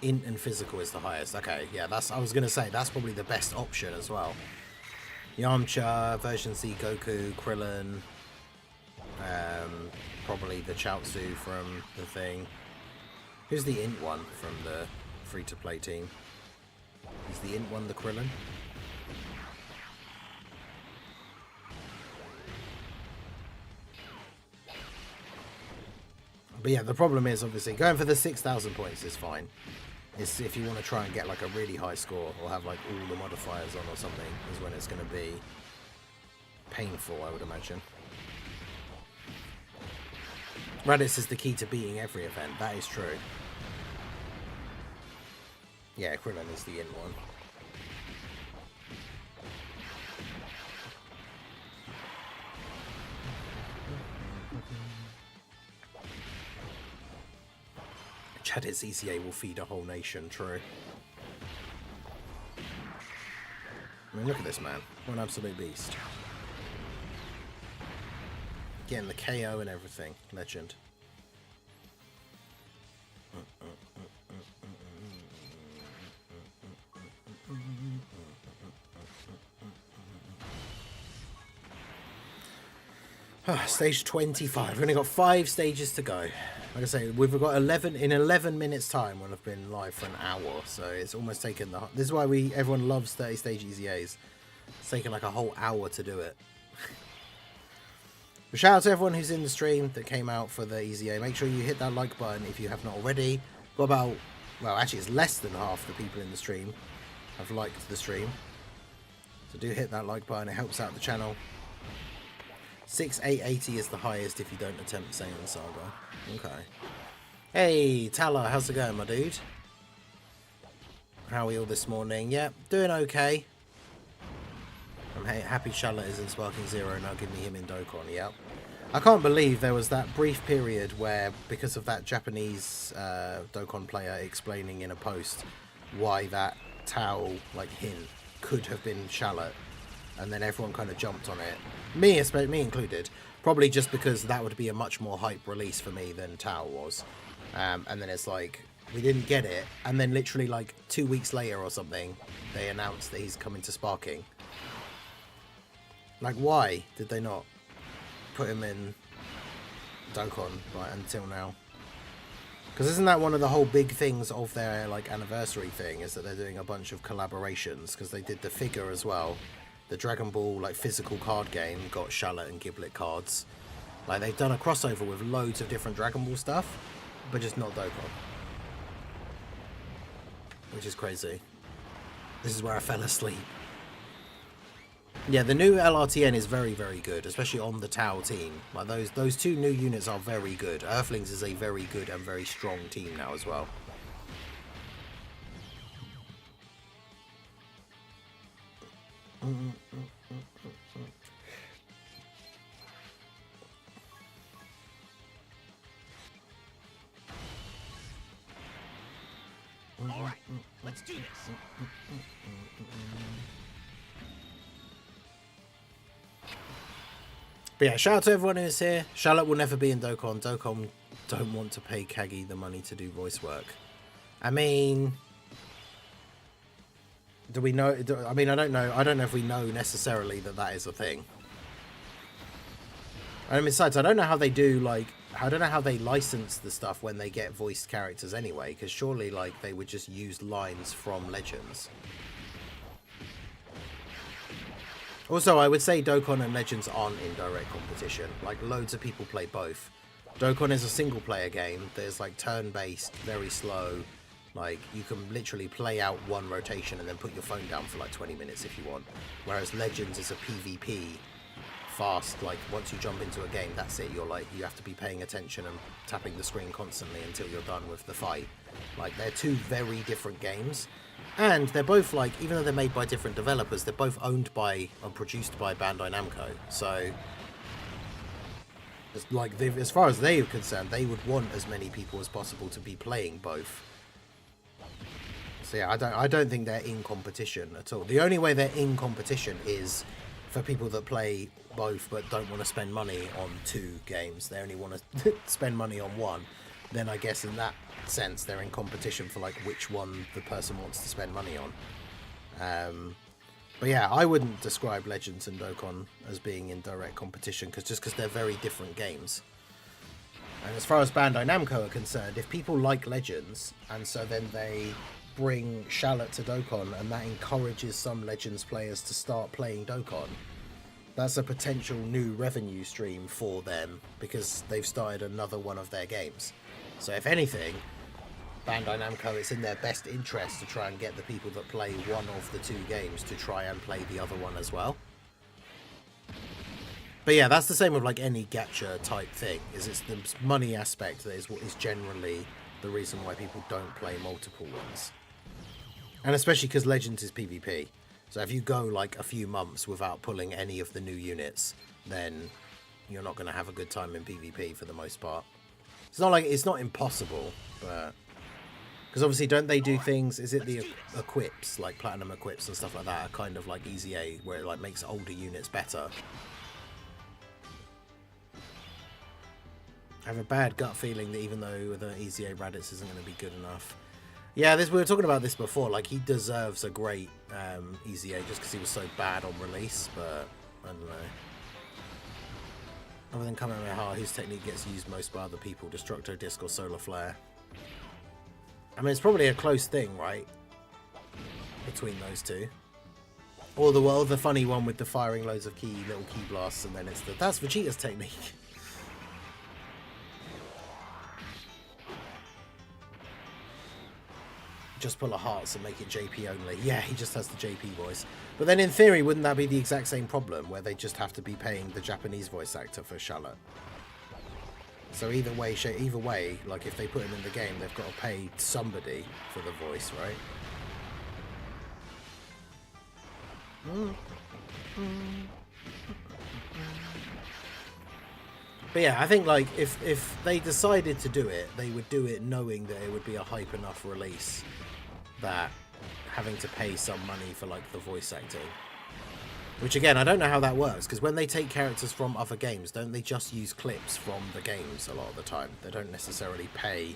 Int and physical is the highest. Okay, yeah, I was gonna say that's probably the best option as well. Yamcha, version C, Goku, Krillin, probably the Chaozu from the thing. Who's the int one from the free-to-play team? Is the int one the Krillin? But yeah, the problem is obviously going for the 6,000 points is fine. It's if you want to try and get like a really high score or have like all the modifiers on or something, is when it's going to be painful, I would imagine. Raditz is the key to beating every event. That is true. Yeah, Krillin is the in one. Chaditz ECA will feed a whole nation, true. I mean, look at this man. What an absolute beast. Getting the KO and everything. Legend. Stage 25. We've only got 5 stages to go. Like I say, we've got 11 minutes time when I've been live for an hour, so it's almost taken the. This is why everyone loves 30-stage EZAs. It's taken like a whole hour to do it. But shout out to everyone who's in the stream that came out for the EZA. Make sure you hit that like button if you have not already. Got about, well, actually it's less than half the people in the stream have liked the stream. So do hit that like button. It helps out the channel. 6,880 is the highest if you don't attempt Saiyan Saga. Okay. Hey, Tala, how's it going, my dude? How are we all this morning? Yeah, doing okay. I'm happy Charlotte is in Sparking Zero now, give me him in Dokkan, yep. I can't believe there was that brief period where, because of that Japanese Dokkan player explaining in a post why that Tao, like, hint could have been Charlotte, and then everyone kind of jumped on it. Me included. Probably just because that would be a much more hype release for me than Tao was. And then it's like, we didn't get it. And then literally like 2 weeks later or something, they announced that he's coming to Sparking. Like, why did they not put him in Dokkan right until now? Because isn't that one of the whole big things of their like anniversary thing, is that they're doing a bunch of collaborations? Because they did the figure as well. The Dragon Ball like physical card game got Charlotte and Giblet cards. Like, they've done a crossover with loads of different Dragon Ball stuff, but just not Dokkan. Which is crazy. This is where I fell asleep. Yeah, the new LRTN is very, very good, especially on the Tau team. Like, those 2 new units are very good. Earthlings is a very good and very strong team now as well. All right, let's do this. But yeah, shout out to everyone who's here. Charlotte will never be in Dokkan. Dokkan don't want to pay Kagi the money to do voice work. I mean, do we know? I mean, I don't know. I don't know if we know necessarily that is a thing. And besides, I don't know how they do, like, I don't know how they license the stuff when they get voiced characters anyway, because surely, like, they would just use lines from Legends. Also, I would say Dokkan and Legends aren't in direct competition. Like, loads of people play both. Dokkan is a single-player game. There's, like, turn-based, very slow. Like, you can literally play out one rotation and then put your phone down for, like, 20 minutes if you want. Whereas Legends is a PvP. Fast, like once you jump into a game, that's it. You're like, you have to be paying attention and tapping the screen constantly until you're done with the fight. Like, they're two very different games, and they're both, like, even though they're made by different developers, they're both owned by and produced by Bandai Namco. So it's like, as far as they are concerned, they would want as many people as possible to be playing both. So yeah, I don't think they're in competition at all. The only way they're in competition is for people that play both but don't want to spend money on two games. They only want to spend money on one. Then I guess in that sense they're in competition for, like, which one the person wants to spend money on. But yeah, I wouldn't describe Legends and Dokkan as being in direct competition, because they're very different games. And as far as Bandai Namco are concerned, if people like Legends and so then they bring Shallot to Dokkan and that encourages some Legends players to start playing Dokkan, that's a potential new revenue stream for them, because they've started another one of their games. So if anything, Bandai Namco, it's in their best interest to try and get the people that play one of the two games to try and play the other one as well. But yeah, that's the same with, like, any gacha type thing, is it's the money aspect that is what is generally the reason why people don't play multiple ones. And especially because Legends is PvP. So if you go, like, a few months without pulling any of the new units, then you're not going to have a good time in PvP for the most part. It's not like, it's not impossible, but because obviously don't they do things, is it the equips, like platinum equips and stuff like that, are kind of like EZA, where it, like, makes older units better. I have a bad gut feeling that even though the EZA Raditz isn't going to be good enough. Yeah, we were talking about this before. Like, he deserves a great EZA just because he was so bad on release, but I don't know. Other than Kamehameha, his technique gets used most by other people, Destructo Disc or Solar Flare. I mean, it's probably a close thing, right? Between those two. Or the funny one with the firing loads of little key blasts, and then it's that's Vegeta's technique. Just pull a hearts and make it JP only. Yeah, he just has the JP voice. But then in theory, wouldn't that be the exact same problem, where they just have to be paying the Japanese voice actor for Shallot? So either way, like, if they put him in the game, they've got to pay somebody for the voice, right? But yeah, I think, like, if they decided to do it, they would do it knowing that it would be a hype enough release that having to pay some money for, like, the voice acting. Which, again, I don't know how that works, because when they take characters from other games, don't they just use clips from the games a lot of the time? They don't necessarily pay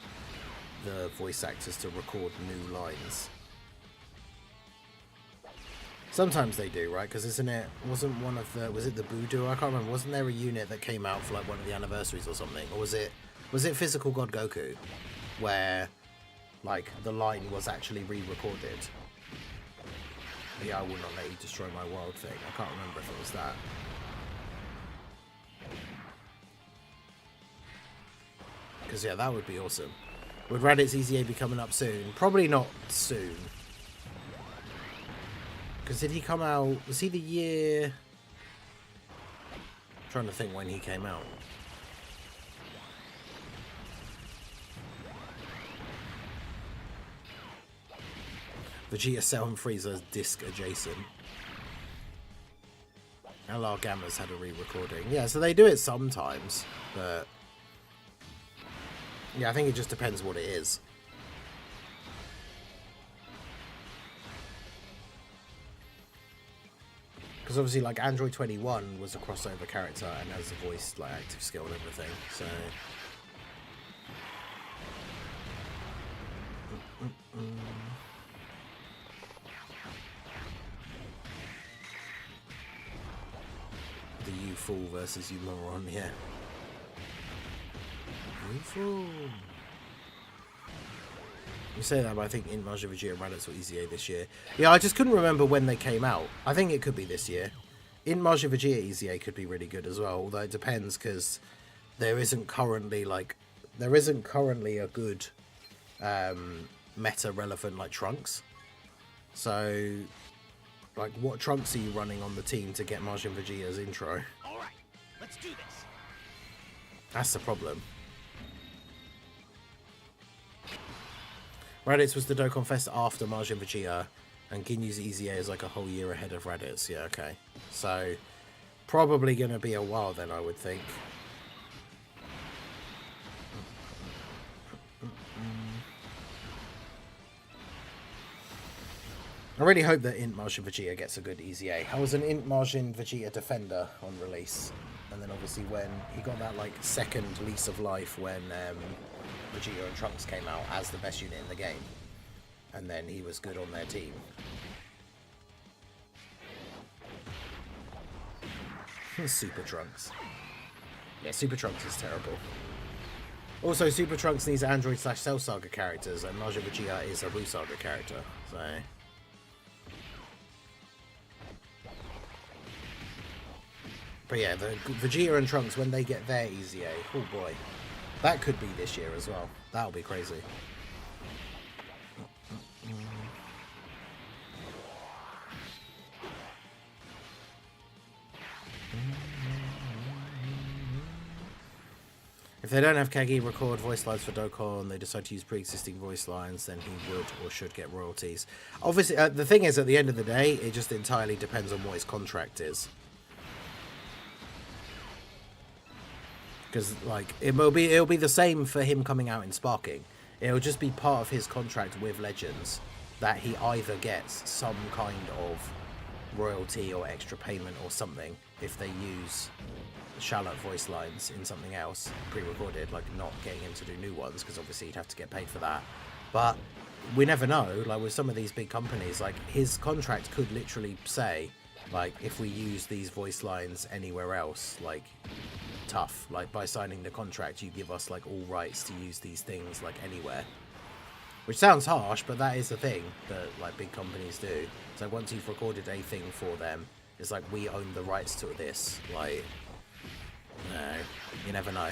the voice actors to record new lines. Sometimes they do, right? Because wasn't it the Budo? I can't remember. Wasn't there a unit that came out for, like, one of the anniversaries or something? Or was it Physical God Goku, where, like, the line was actually re-recorded? Yeah, I will not let you destroy my world thing. I can't remember if it was that. Because, yeah, that would be awesome. Would Raditz EZA be coming up soon? Probably not soon. Because did he come out... Was he the year... I'm trying to think when he came out. Vegeta, Cell and Frieza disc adjacent. LR Gamma's had a re-recording. Yeah, so they do it sometimes, but... Yeah, I think it just depends what it is. Because obviously, like, Android 21 was a crossover character and has a voice, like, active skill and everything, so... The fool versus you moron, yeah. You fool. You say that, but I think Emoji, Vegeta, and Raditz were EZA this year. Yeah, I just couldn't remember when they came out. I think it could be this year. Emoji, Vegeta, EZA could be really good as well, although it depends because there isn't currently a good meta relevant like Trunks. So, like, what Trunks are you running on the team to get Majin Vegeta's intro? All right, let's do this. That's the problem. Raditz was the Dokkan Fest after Majin Vegeta, and Ginyu's EZA is like a whole year ahead of Raditz. Yeah, okay. So, probably going to be a while then, I would think. I really hope that Int Majin Vegeta gets a good EZA. I was an Int Majin Vegeta defender on release, and then obviously when he got that like second lease of life when Vegeta and Trunks came out as the best unit in the game, and then he was good on their team. Super Trunks. Yeah, Super Trunks is terrible. Also, Super Trunks needs Android / Cell Saga characters, and Majin Vegeta is a Wu Saga character, so... But yeah, the Vegeta and Trunks, when they get their EZA, oh boy. That could be this year as well. That'll be crazy. If they don't have Kagi record voice lines for Dokkan, they decide to use pre-existing voice lines, then he would or should get royalties. Obviously, the thing is, at the end of the day, it just entirely depends on what his contract is. Because, like, it'll be the same for him coming out in Sparking. It'll just be part of his contract with Legends that he either gets some kind of royalty or extra payment or something if they use Charlotte voice lines in something else pre-recorded, like not getting him to do new ones, because obviously he'd have to get paid for that. But we never know, like with some of these big companies, like his contract could literally say, like, if we use these voice lines anywhere else, like, tough, like by signing the contract you give us like all rights to use these things like anywhere, which sounds harsh, but that is the thing that like big companies do. So once you've recorded a thing for them, it's like, we own the rights to this. Like, no, you never know.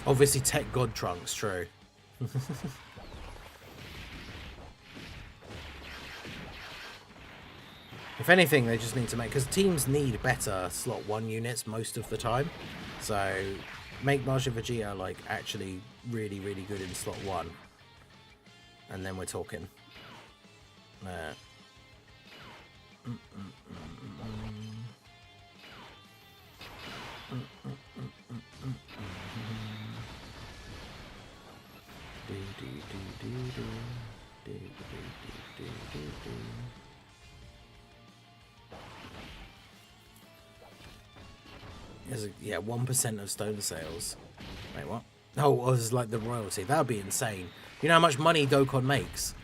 Obviously Tech God Trunks, true. If anything, they just need to make... Because teams need better slot 1 units most of the time. So, make Majin Vegeta, like, actually really, really good in slot 1. And then we're talking. Yeah, 1% of stone sales. Wait, what? Oh, it was like the royalty. That would be insane. You know how much money Dokkan makes?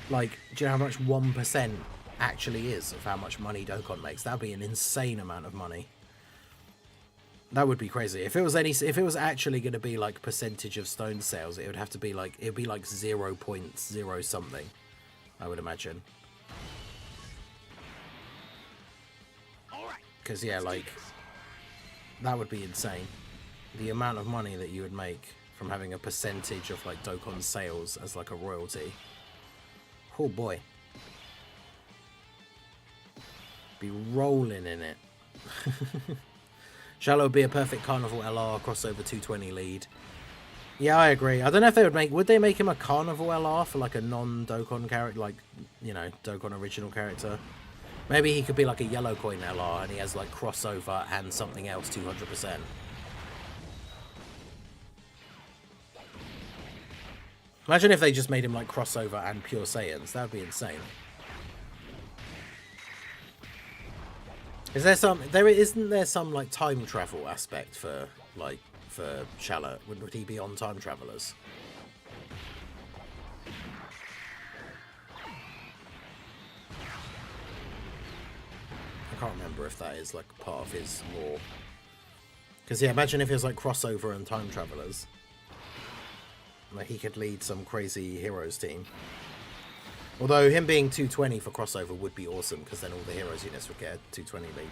Like, do you know how much 1% actually is of how much money Dokkan makes? That would be an insane amount of money. That would be crazy. If it was actually going to be like percentage of stone sales, it would have to be like, it would be like 0.0 something, I would imagine. Because yeah, like, that would be insane. The amount of money that you would make from having a percentage of like Dokkan sales as like a royalty. Oh boy. Be rolling in it. Shallow would be a perfect Carnival LR crossover 220 lead. Yeah, I agree. I don't know if they would they make him a Carnival LR for like a non-Dokkan character, like, you know, Dokkan original character? Maybe he could be like a yellow coin LR and he has like crossover and something else 200%. Imagine if they just made him like crossover and pure Saiyans. That would be insane. Isn't there some like time travel aspect for Charlotte? Would he be on time travelers? I can't remember if that is like part of his lore. Because yeah, imagine if it was like crossover and time travelers. Like he could lead some crazy heroes team. Although him being 220 for crossover would be awesome, because then all the heroes units would get a 220 lead.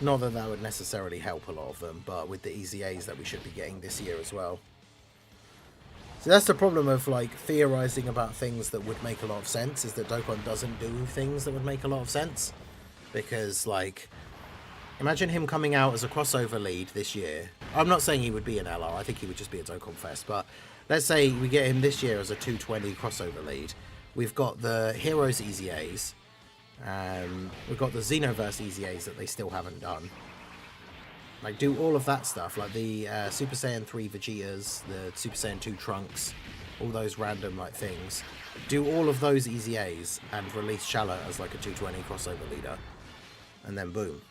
Not that that would necessarily help a lot of them, but with the EZAs that we should be getting this year as well. So that's the problem of like theorizing about things that would make a lot of sense, is that Dokkan doesn't do things that would make a lot of sense. Because like, imagine him coming out as a crossover lead this year. I'm not saying he would be an LR, I think he would just be a Dokkan Fest, but let's say we get him this year as a 220 crossover lead. We've got the Heroes EZAs, we've got the Xenoverse EZAs that they still haven't done. Like, do all of that stuff, like the Super Saiyan 3 Vegetas, the Super Saiyan 2 Trunks, all those random, like, things. Do all of those EZAs and release Shala as, like, a 220 crossover leader. And then boom.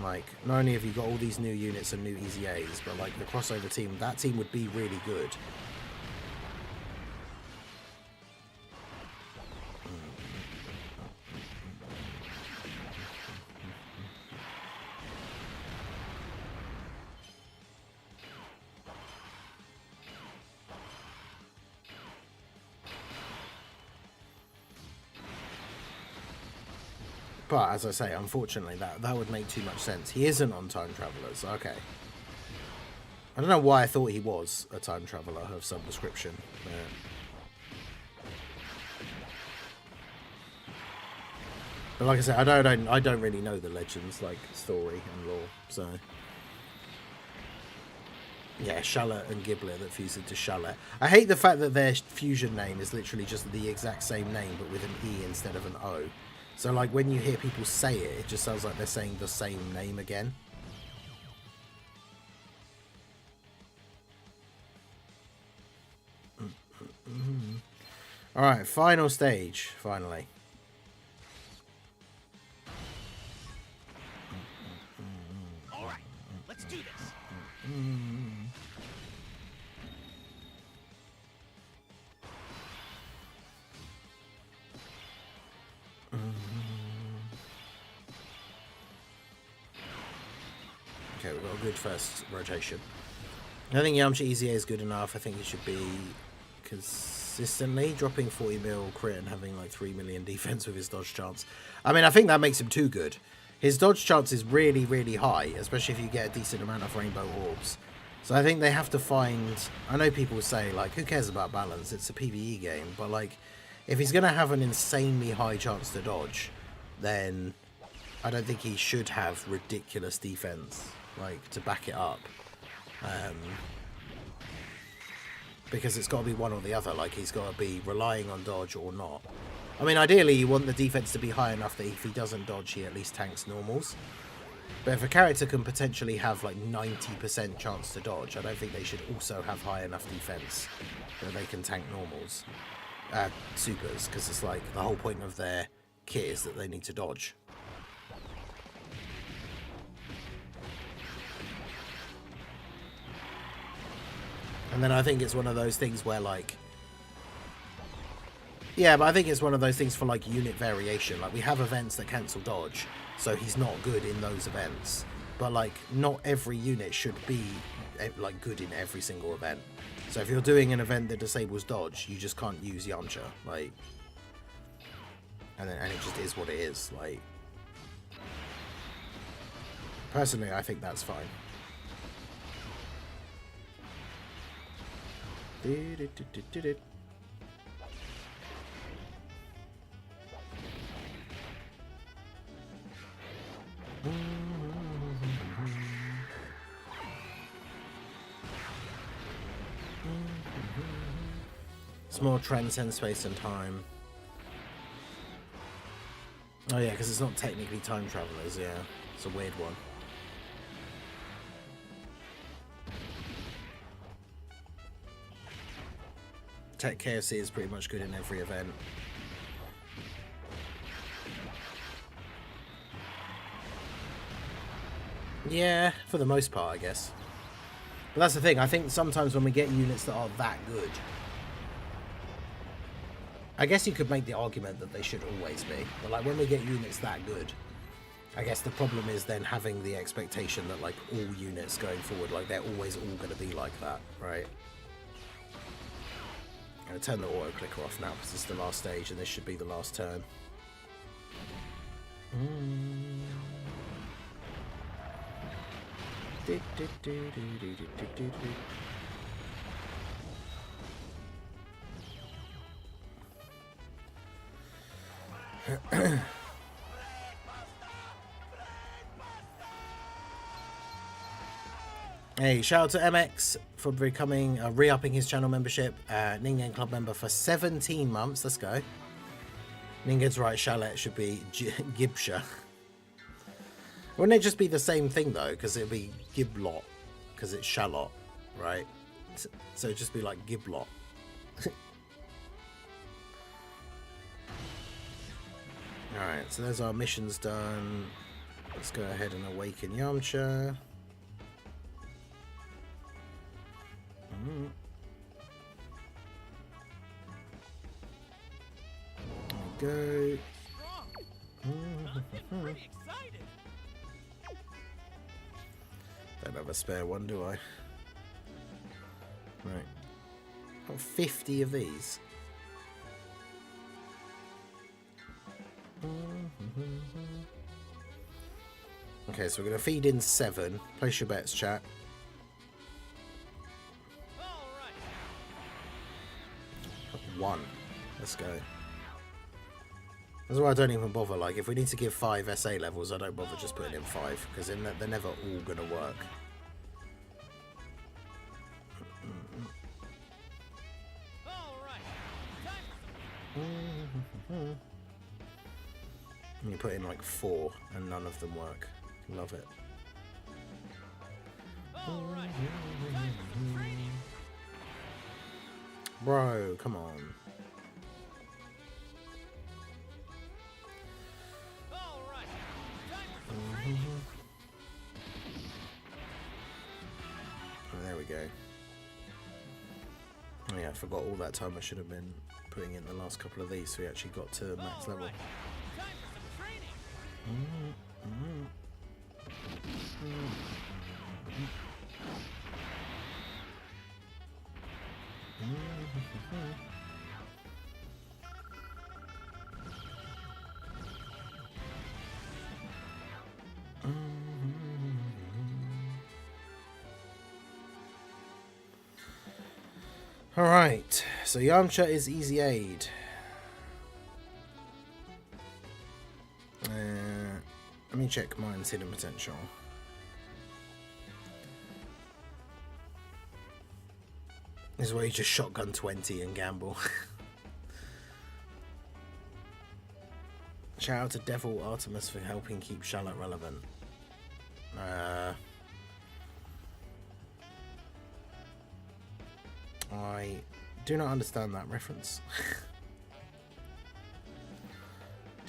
Like, not only have you got all these new units and new EZAs, but, like, the crossover team, that team would be really good. But, as I say, unfortunately, that would make too much sense. He isn't on Time Travelers. Okay. I don't know why I thought he was a Time Traveler of some description. But like I said, I don't really know the Legends, like, story and lore, so... Yeah, Shala and Giblet that fuse into Shala. I hate the fact that their fusion name is literally just the exact same name, but with an E instead of an O. So, like, when you hear people say it, it just sounds like they're saying the same name again. Alright, final stage, finally. Alright, let's do this. Okay, we've got a good first rotation. I think Yamcha EZA is good enough. I think he should be consistently dropping 40 mil crit and having like 3 million defense with his dodge chance. I mean, I think that makes him too good. His dodge chance is really, really high, especially if you get a decent amount of rainbow orbs. So I think they have to find... I know people say, like, who cares about balance? It's a PvE game. But, like, if he's going to have an insanely high chance to dodge, then I don't think he should have ridiculous defense, like, to back it up. Because it's got to be one or the other. Like, he's got to be relying on dodge or not. I mean, ideally, you want the defense to be high enough that if he doesn't dodge, he at least tanks normals. But if a character can potentially have, like, 90% chance to dodge, I don't think they should also have high enough defense that they can tank normals. Supers, because it's like, the whole point of their kit is that they need to dodge. And then I think it's one of those things where, like... Yeah, but I think it's one of those things for, like, unit variation. Like, we have events that cancel dodge, so he's not good in those events. But, like, not every unit should be, like, good in every single event. So if you're doing an event that disables dodge, you just can't use Yamcha. Like... And it just is what it is. Like... Personally, I think that's fine. It's more transcend space and time. Oh yeah, because it's not technically time travelers, yeah. It's a weird one. Tech KFC is pretty much good in every event. Yeah, for the most part, I guess. But that's the thing, I think sometimes when we get units that are that good, I guess you could make the argument that they should always be. But like when we get units that good, I guess the problem is then having the expectation that like all units going forward, like they're always all going to be like that, right? I'm going to turn the auto clicker off now because it's the last stage and this should be the last turn. Hey, shout out to MX for becoming re-upping his channel membership. Ningen Club member for 17 months. Let's go. Ningen's right, Shallot should be Gibsha. Wouldn't it just be the same thing though? Because it'd be Giblot, because it's Shallot, right? So it'd just be like Giblot. Alright, so there's our missions done. Let's go ahead and awaken Yamcha. There we go. Don't have a spare one, do I? Right. Got 50 of these. Okay, so we're going to feed in 7. Place your bets, chat. Got 1. Let's go. That's why I don't even bother. Like, if we need to give 5 SA levels, I don't bother just putting in 5, because they're never all going to work. And you put in like 4 and none of them work. Love it. Bro, come on. Oh, there we go. Oh yeah, I forgot all that time I should have been putting in the last couple of these so we actually got to max level. Alright, so Yamcha is easy aid. Let me check mine's hidden potential. This is where you just shotgun 20 and gamble. Shout out to Devil Artemis for helping keep Shallot relevant. I do not understand that reference.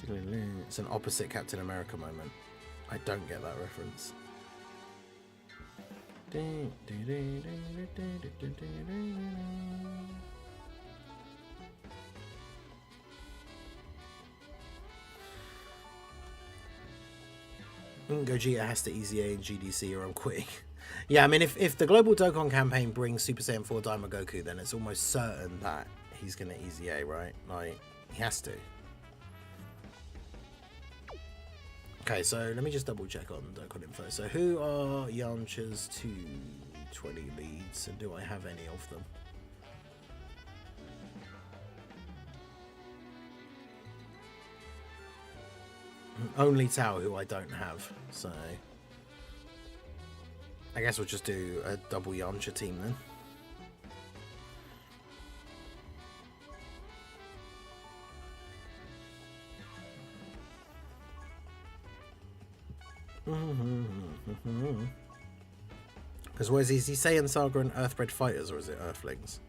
It's an opposite Captain America moment. I don't get that reference. Gogeta has to EZA and GDC or I'm quitting. Yeah, I mean, if the Global Dokkan campaign brings Super Saiyan 4 Daima Goku, then it's almost certain that he's going to EZA, right? Like, he has to. Okay, so let me just double check on Dokkan info. So who are Yamcha's 220 leads, and do I have any of them? Only Tao, who I don't have, so I guess we'll just do a double Yamcha team then. Because what is he saying, Saga and Earthbred Fighters, or is it Earthlings?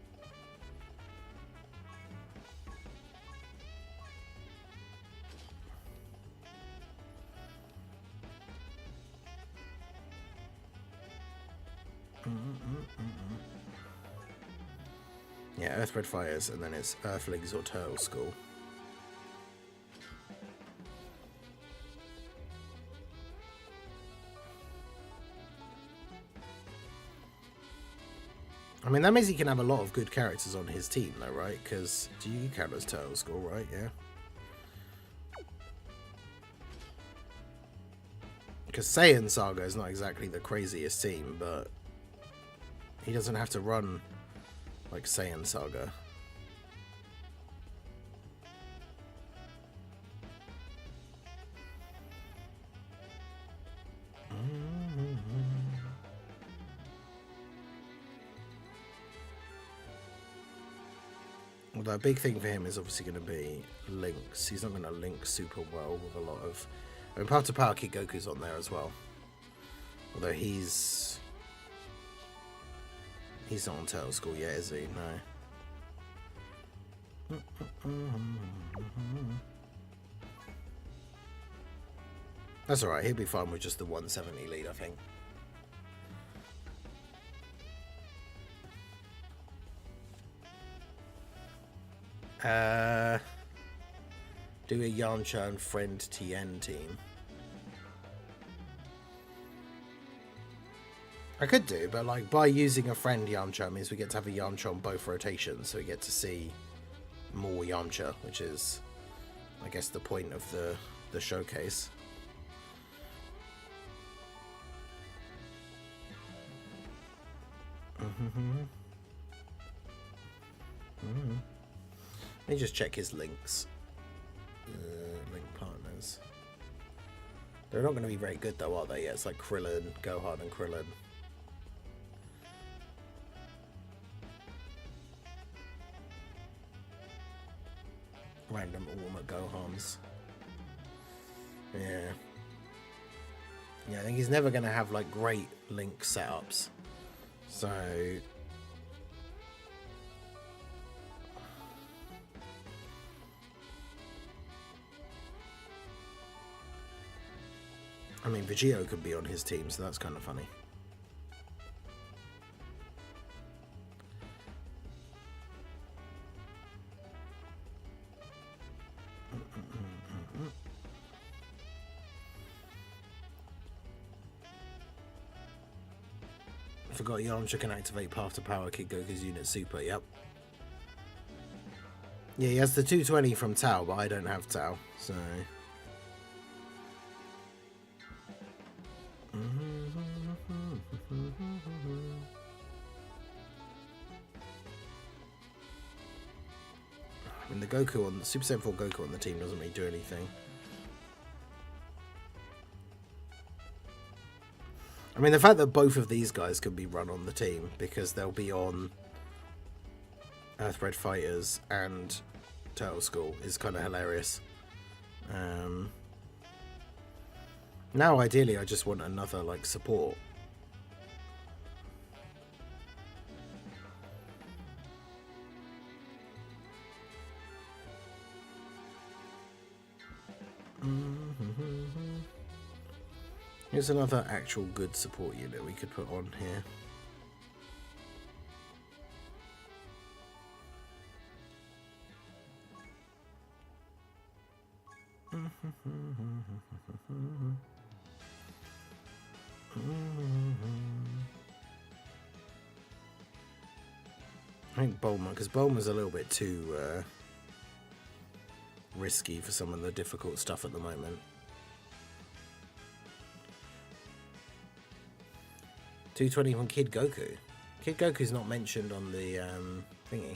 Yeah, Earthbred Fighters, and then it's Earthlings or Turtle School. I mean, that means he can have a lot of good characters on his team, though, right? Because do you count as Turtle School, right? Yeah. Because Saiyan Saga is not exactly the craziest team, but he doesn't have to run like Saiyan Saga. Although a big thing for him is obviously going to be links. He's not going to link super well with a lot of... I mean, Path to Power Kid Goku's on there as well. Although he's not on Turtle School yet, is he? No. That's alright, he'll be fine with just the 170 lead, I think. Do a Yamcha and Friend Tien team. I could do, but like by using a Friend Yamcha means we get to have a Yamcha on both rotations, so we get to see more Yamcha, which is, I guess, the point of the showcase. Let me just check his links. Link partners. They're not going to be very good though, are they? Yeah, it's like Krillin, Gohan, and Krillin. Random Ultimate Gohans. Yeah. Yeah, I think he's never going to have like great link setups. So... I mean, Vegito could be on his team, so that's kind of funny. I forgot Yamcha can activate Path to Power Kid Goku's unit super, yep. Yeah, he has the 220 from Tao, but I don't have Tao, so... I mean, the Goku on the Super Saiyan 4 Goku on the team doesn't really do anything. I mean, the fact that both of these guys can be run on the team because they'll be on Earthbred Fighters and Turtle School is kind of hilarious. Now, ideally, I just want another, like, support. Here's another actual good support unit we could put on here. I think Bulma, because Bulma's a little bit too risky for some of the difficult stuff at the moment. 220 from Kid Goku. Kid Goku's not mentioned on the thingy.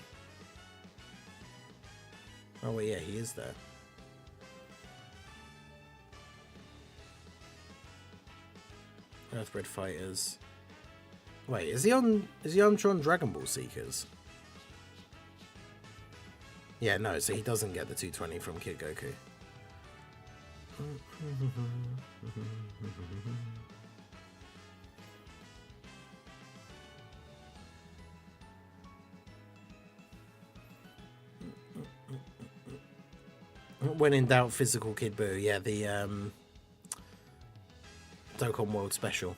Oh well, yeah, he is there. Earthbred Fighters. Wait, is he on Dragon Ball Seekers? Yeah, no, so he doesn't get the 220 from Kid Goku. When in doubt, physical Kid Buu. Yeah, the Dokkan World Special.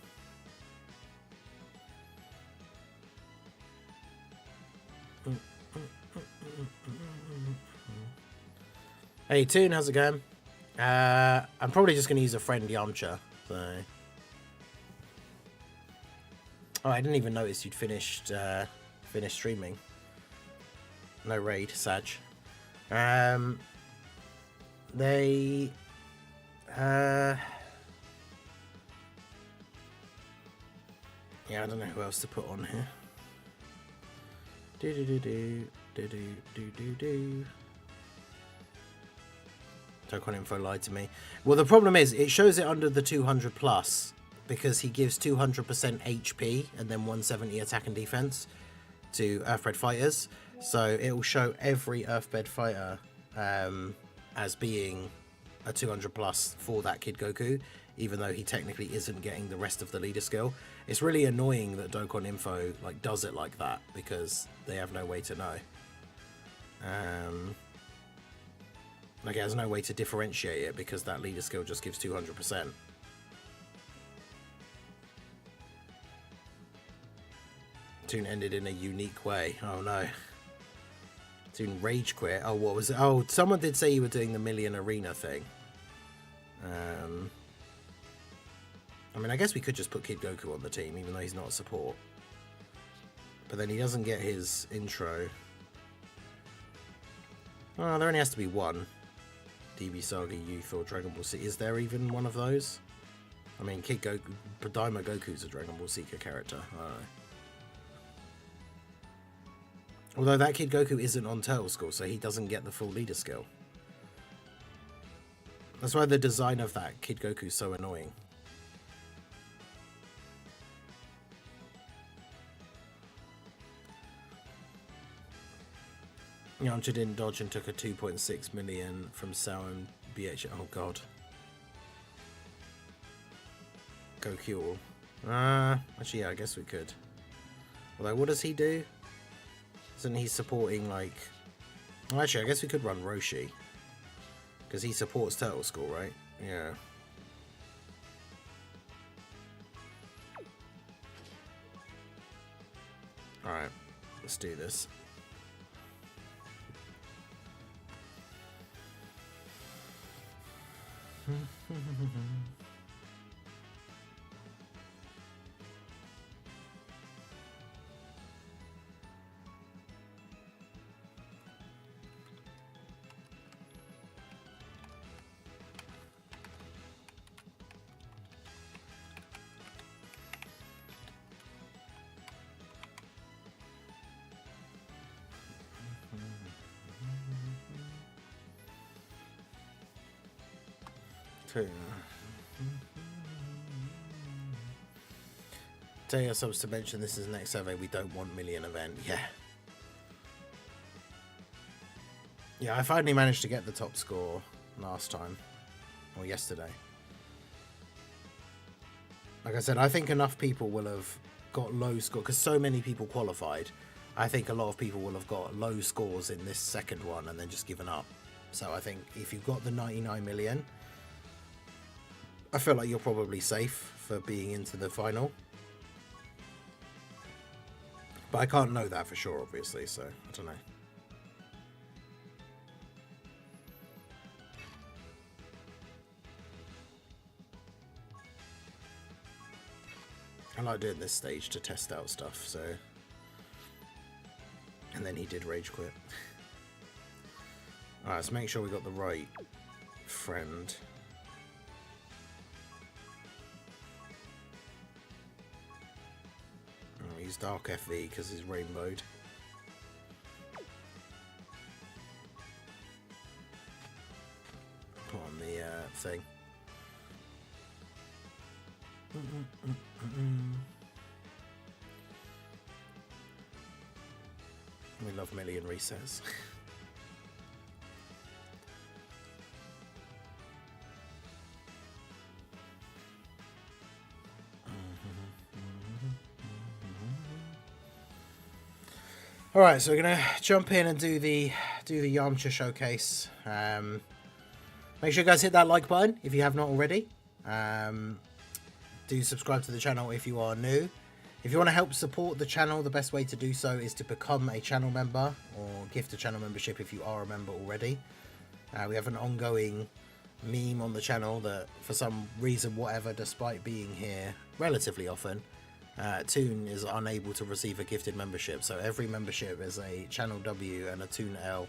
Hey Toon, how's it going? I'm probably just going to use a Friend Yamcha. So. Oh, I didn't even notice you'd finished finish streaming. No raid, Sag. They... yeah, I don't know who else to put on here. Dokkan Info lied to me. Well, the problem is, it shows it under the 200 plus because he gives 200% HP and then 170 attack and defense to Earthbred fighters. So it will show every Earthbred fighter as being a 200 plus for that Kid Goku, even though he technically isn't getting the rest of the leader skill. It's really annoying that Dokkan Info like does it like that because they have no way to know. Like, it has no way to differentiate it because that leader skill just gives 200%. Toon ended in a unique way. Oh no. Toon rage quit. Oh, what was it? Oh, someone did say you were doing the Million Arena thing. I mean, I guess we could just put Kid Goku on the team, even though he's not a support. But then he doesn't get his intro. Oh, there only has to be one. DB Saga Youth or Dragon Ball Z. Is there even one of those? I mean, Kid Goku, Daima Goku's a Dragon Ball Seeker character. I don't know. Although that Kid Goku isn't on Turtle School, so he doesn't get the full leader skill. That's why the design of that Kid Goku is so annoying. Yamcha didn't dodge and took a 2.6 million from Sao and BH. Oh god. Goku. Actually, yeah, I guess we could. Although, what does he do? Isn't he supporting, like... Well, actually, I guess we could run Roshi. Because he supports Turtle School, right? Yeah. Alright, let's do this. Tell your subs to mention this is the next survey. We don't want million event. Yeah, I finally managed to get the top score last time, or yesterday. Like I said, I think enough people will have got low score because so many people qualified. I think a lot of people will have got low scores in this second one and then just given up. So I think if you've got the 99 million, I feel like you're probably safe for being into the final. But I can't know that for sure, obviously, so I don't know. I like doing this stage to test out stuff, so... And then he did rage quit. Alright, let's make sure we got the right friend. Oh, he's Dark FV because he's rainbowed. Put on the thing. We love million resets. All right, so we're gonna jump in and do the Yamcha showcase. Make sure you guys hit that like button if you have not already. Do subscribe to the channel if you are new. If you want to help support the channel, the best way to do so is to become a channel member or gift a channel membership if you are a member already. We have an ongoing meme on the channel that for some reason, whatever, despite being here relatively often, Toon is unable to receive a gifted membership. So every membership is a Channel W and a Toon L.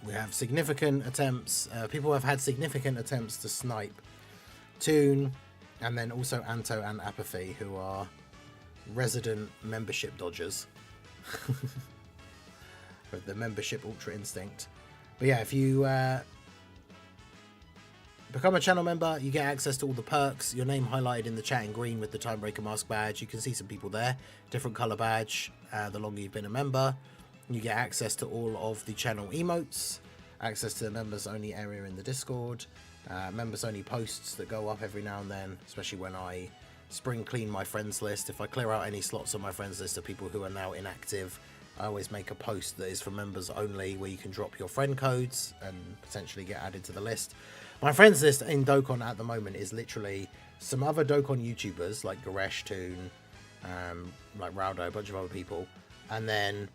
We have significant attempts. People have had significant attempts to snipe Toon, and then also Anto and Apathy, who are resident membership dodgers with the membership ultra instinct. But yeah, if you become a channel member, you get access to all the perks. Your name highlighted in the chat in green with the Timebreaker mask badge. You can see some people there, different color badge the longer you've been a member. You get access to all of the channel emotes, access to the members only area in the Discord, members only posts that go up every now and then, especially when I spring clean my friends list. If I clear out any slots on my friends list of people who are now inactive, I always make a post that is for members only, where you can drop your friend codes and potentially get added to the list. My friends list in Dokkan at the moment is literally some other Dokkan YouTubers like Goresh Toon, like Raudo, a bunch of other people, and then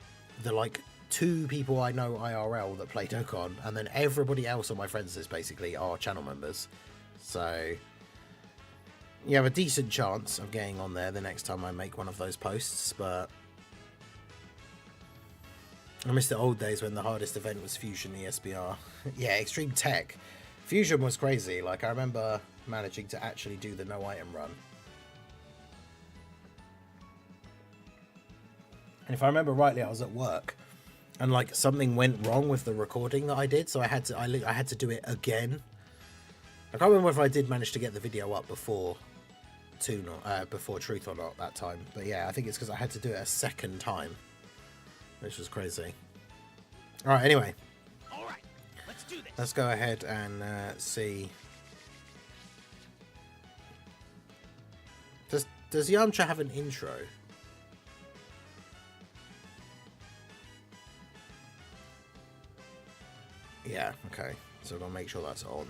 the like 2 people I know IRL that play Dokkan, and then everybody else on my friends list basically are channel members. So you have a decent chance of getting on there the next time I make one of those posts. But I miss the old days when the hardest event was Fusion ESBR. Yeah, Extreme Tech. Fusion was crazy. Like, I remember managing to actually do the no item run. And if I remember rightly, I was at work, and like something went wrong with the recording that I did, so I had to do it again. I can't remember if I did manage to get the video up before before Truth or not that time. But yeah, I think it's because I had to do it a second time, which was crazy. All right, anyway. All right, let's do this. Let's go ahead and see. Does Yamcha have an intro? Yeah, okay. So we're going to make sure that's on.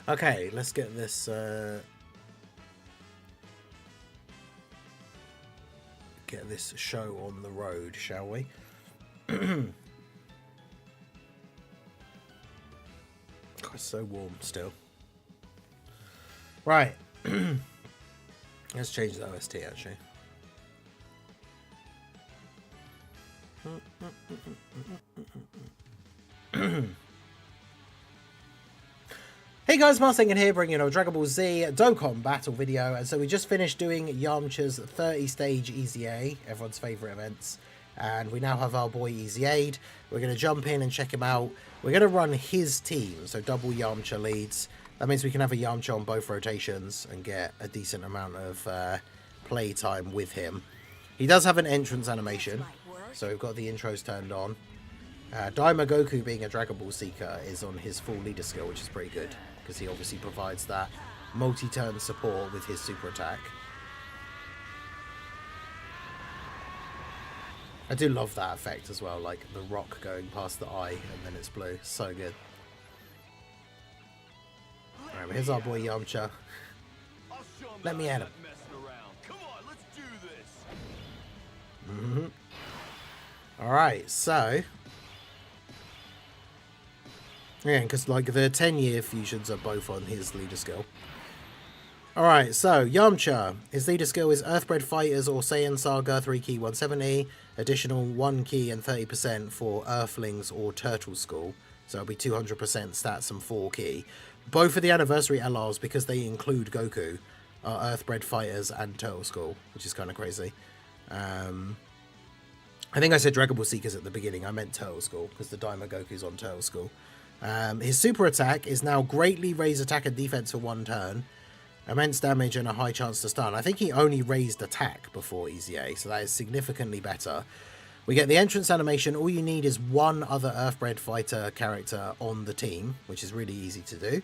Okay, let's get this show on the road, shall we? It's so warm still. Right. Let's change the OST actually. Hey guys, Marsingan here, bringing you a Dragon Ball Z Dokkan battle video. And so we just finished doing Yamcha's 30-stage EZA, everyone's favourite events. And we now have our boy EZA'd. We're going to jump in and check him out. We're going to run his team, so double Yamcha leads. That means we can have a Yamcha on both rotations and get a decent amount of play time with him. He does have an entrance animation, so we've got the intros turned on. Daima Goku, being a Dragon Ball Seeker, is on his full leader skill, which is pretty good, because he obviously provides that multi-turn support with his super attack. I do love that effect as well, like the rock going past the eye and then it's blue. So good. Alright, here's our boy Yamcha. Let me at him. Come on, let's do this. Alright, so yeah, because like the 10-year fusions are both on his leader skill. Alright, so Yamcha, his leader skill is Earthbred Fighters or Saiyan Saga, 3 key 170, additional 1 key and 30% for Earthlings or Turtle School, so it'll be 200% stats and 4 key. Both of the anniversary LRs, because they include Goku, are Earthbred Fighters and Turtle School, which is kind of crazy. I think I said Dragon Ball Seekers at the beginning, I meant Turtle School, because the Daima Goku's on Turtle School. His super attack is now greatly raise attack and defense for 1 turn, immense damage and a high chance to stun. I think he only raised attack before EZA, so that is significantly better. We get the entrance animation. All you need is 1 other Earthbred fighter character on the team, which is really easy to do.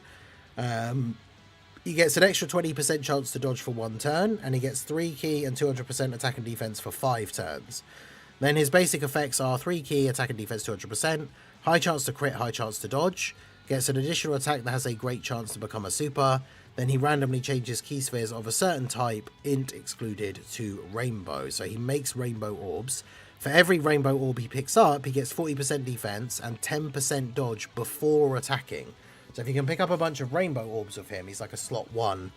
He gets an extra 20% chance to dodge for 1 turn, and he gets 3 key and 200% attack and defense for 5 turns. Then his basic effects are 3 key, attack and defense 200%, high chance to crit, high chance to dodge, gets an additional attack that has a great chance to become a super. Then he randomly changes key spheres of a certain type, int excluded, to rainbow. So he makes rainbow orbs. For every rainbow orb he picks up, he gets 40% defense and 10% dodge before attacking. So if you can pick up a bunch of rainbow orbs of him, he's like a slot 1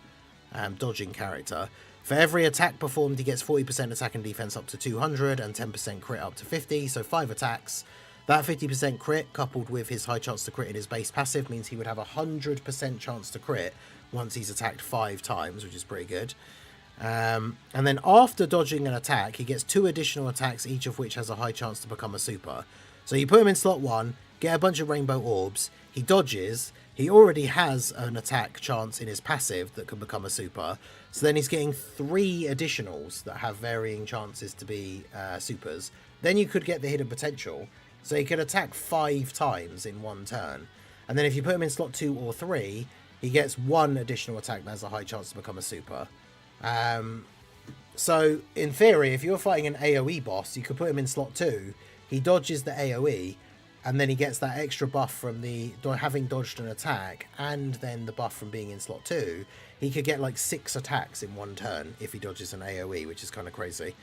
dodging character. For every attack performed, he gets 40% attack and defense up to 200 and 10% crit up to 50. So 5 attacks. That 50% crit, coupled with his high chance to crit in his base passive, means he would have a 100% chance to crit once he's attacked 5 times, which is pretty good. And then after dodging an attack, he gets 2 additional attacks, each of which has a high chance to become a super. So you put him in slot 1, get a bunch of rainbow orbs, he dodges, he already has an attack chance in his passive that can become a super. So then he's getting 3 additionals that have varying chances to be supers. Then you could get the hidden potential. So he could attack 5 times in one turn. And then if you put him in slot 2 or 3, he gets 1 additional attack that has a high chance to become a super. So in theory, if you're fighting an AoE boss, you could put him in slot 2, he dodges the AoE, and then he gets that extra buff from the having dodged an attack, and then the buff from being in slot 2. He could get like 6 attacks in one turn if he dodges an AoE, which is kind of crazy.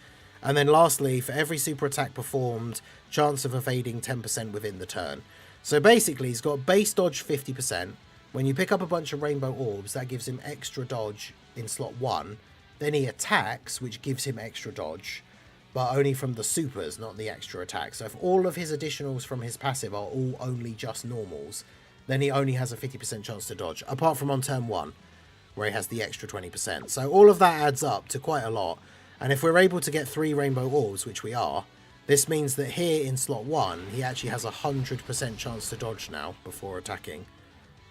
And then lastly, for every super attack performed, chance of evading 10% within the turn. So basically, he's got base dodge 50%. When you pick up a bunch of rainbow orbs, that gives him extra dodge in slot 1. Then he attacks, which gives him extra dodge, but only from the supers, not the extra attacks. So if all of his additionals from his passive are all only just normals, then he only has a 50% chance to dodge, apart from on turn 1, where he has the extra 20%. So all of that adds up to quite a lot. And if we're able to get 3 rainbow orbs, which we are, this means that here in slot 1, he actually has a 100% chance to dodge now before attacking.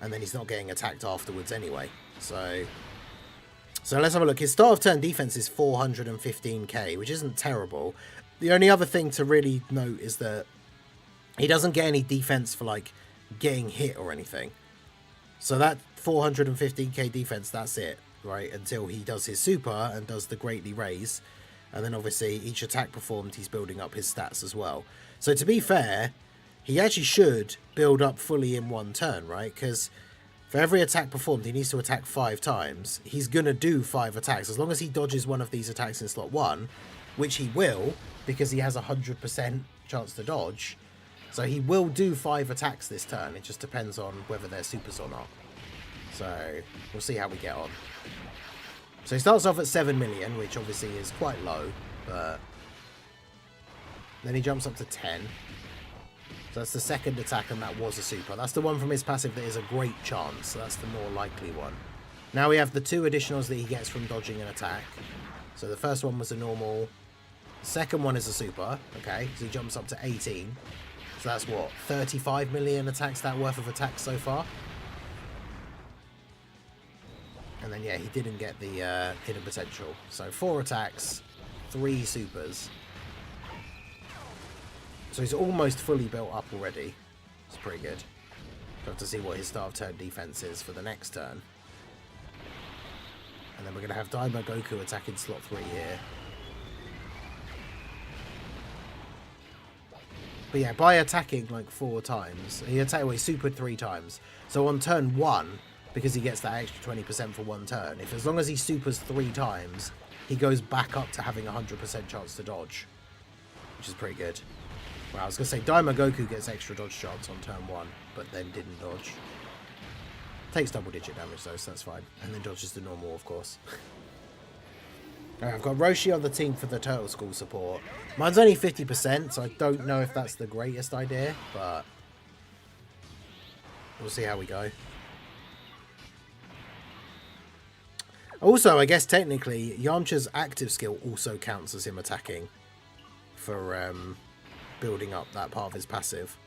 And then he's not getting attacked afterwards anyway. So let's have a look. His start of turn defense is 415k, which isn't terrible. The only other thing to really note is that he doesn't get any defense for like getting hit or anything. So that 415k defense, that's it, right? Until he does his super and does the greatly raise. And then obviously each attack performed, he's building up his stats as well. So to be fair, he actually should build up fully in one turn, right? Because for every attack performed, he needs to attack 5 times. He's going to do 5 attacks. As long as he dodges one of these attacks in slot 1, which he will, because he has a 100% chance to dodge. So he will do 5 attacks this turn. It just depends on whether they're supers or not. So we'll see how we get on. So he starts off at 7 million, which obviously is quite low. But then he jumps up to 10. So that's the second attack, and that was a super. That's the one from his passive that is a great chance. So that's the more likely one. Now we have the 2 additionals that he gets from dodging an attack. So the first one was a normal. The second one is a super. Okay, so he jumps up to 18. So that's what, 35 million attacks, that worth of attacks so far. And then yeah, he didn't get the hidden potential. So 4 attacks, 3 supers. So he's almost fully built up already. It's pretty good. We'll have to see what his start of turn defense is for the next turn. And then we're going to have Daima Goku attacking slot 3 here. But yeah, by attacking like 4 times, he supered 3 times. So on turn 1, because he gets that extra 20% for one turn, as long as he supers 3 times, he goes back up to having a 100% chance to dodge, which is pretty good. Well, I was going to say, Daima Goku gets extra dodge chance on turn 1, but then didn't dodge. Takes double-digit damage, though, so that's fine. And then dodges the normal, of course. Alright, I've got Roshi on the team for the Turtle School support. Mine's only 50%, so I don't know if that's the greatest idea, but we'll see how we go. Also, I guess technically, Yamcha's active skill also counts as him attacking for building up that part of his passive.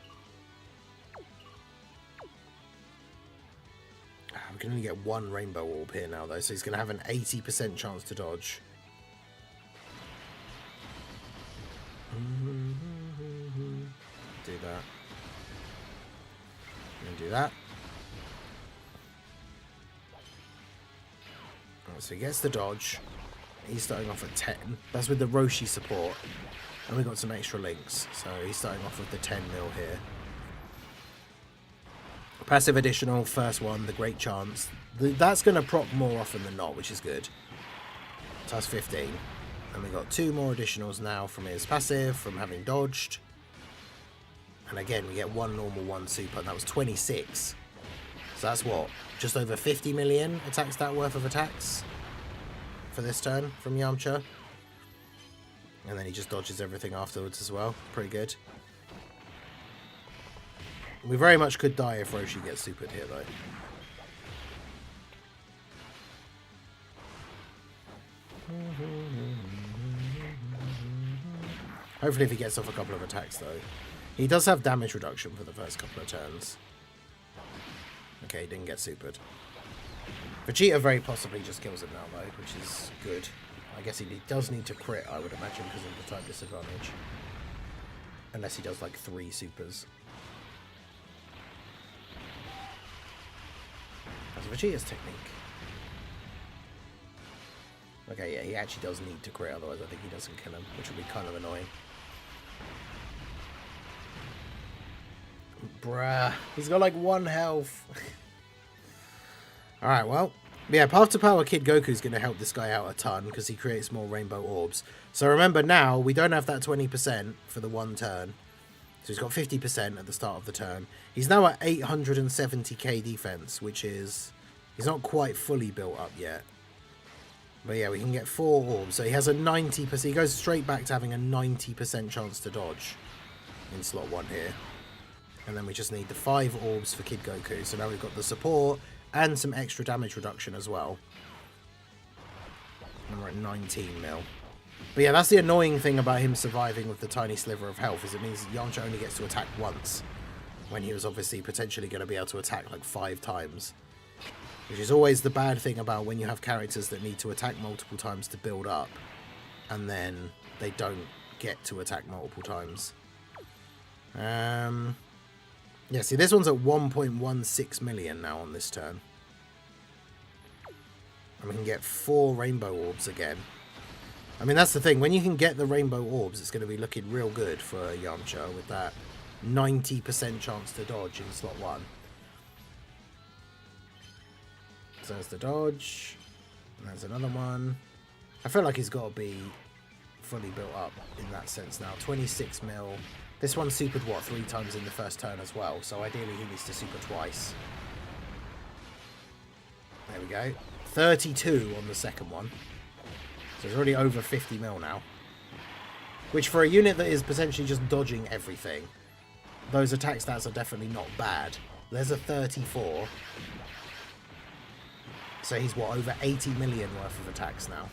We can only get 1 rainbow orb here now, though, so he's going to have an 80% chance to dodge. Do that. And do that. Right, so he gets the dodge. He's starting off at 10. That's with the Roshi support. And we got some extra links, so he's starting off with the 10 mil here. Passive additional, first one, the Great Chance. That's going to proc more often than not, which is good. So that's 15. And we got 2 more additionals now from his passive, from having dodged. And again, we get 1 normal, 1 super, and that was 26. So that's what? Just over 50 million attack stat worth of attacks for this turn from Yamcha. And then he just dodges everything afterwards as well. Pretty good. We very much could die if Roshi gets supered here, though. Hopefully if he gets off a couple of attacks, though. He does have damage reduction for the first couple of turns. Okay, he didn't get supered. Vegeta very possibly just kills him now, though, which is good. I guess he does need to crit, I would imagine, because of the type disadvantage. Unless he does, like, 3 supers. That's Vegeta's technique. Okay, yeah, he actually does need to crit, otherwise I think he doesn't kill him, which would be kind of annoying. Bruh, he's got like 1 health. Alright, well, yeah, Path to Power Kid Goku's going to help this guy out a ton because he creates more rainbow orbs. So remember now, we don't have that 20% for the 1 turn. So he's got 50% at the start of the turn. He's now at 870k defense, which is... He's not quite fully built up yet. But yeah, we can get 4 orbs. So he has a 90%... He goes straight back to having a 90% chance to dodge in slot 1 here. And then we just need the 5 orbs for Kid Goku. So now we've got the support and some extra damage reduction as well. And we're at 19 mil. But yeah, that's the annoying thing about him surviving with the tiny sliver of health, is it means Yamcha only gets to attack once, when he was obviously potentially going to be able to attack like 5 times. Which is always the bad thing about when you have characters that need to attack multiple times to build up, and then they don't get to attack multiple times. Yeah, see, this one's at 1.16 million now on this turn. And we can get 4 rainbow orbs again. I mean, that's the thing. When you can get the rainbow orbs, it's going to be looking real good for Yamcha with that 90% chance to dodge in slot 1. So there's the dodge. And there's another one. I feel like he's got to be fully built up in that sense now. 26 mil. This one supered, what, 3 times in the first turn as well. So ideally he needs to super twice. There we go. 32 on the second one. So it's already over 50 mil now. Which for a unit that is potentially just dodging everything, those attack stats are definitely not bad. There's a 34. So he's, what, over 80 million worth of attacks now.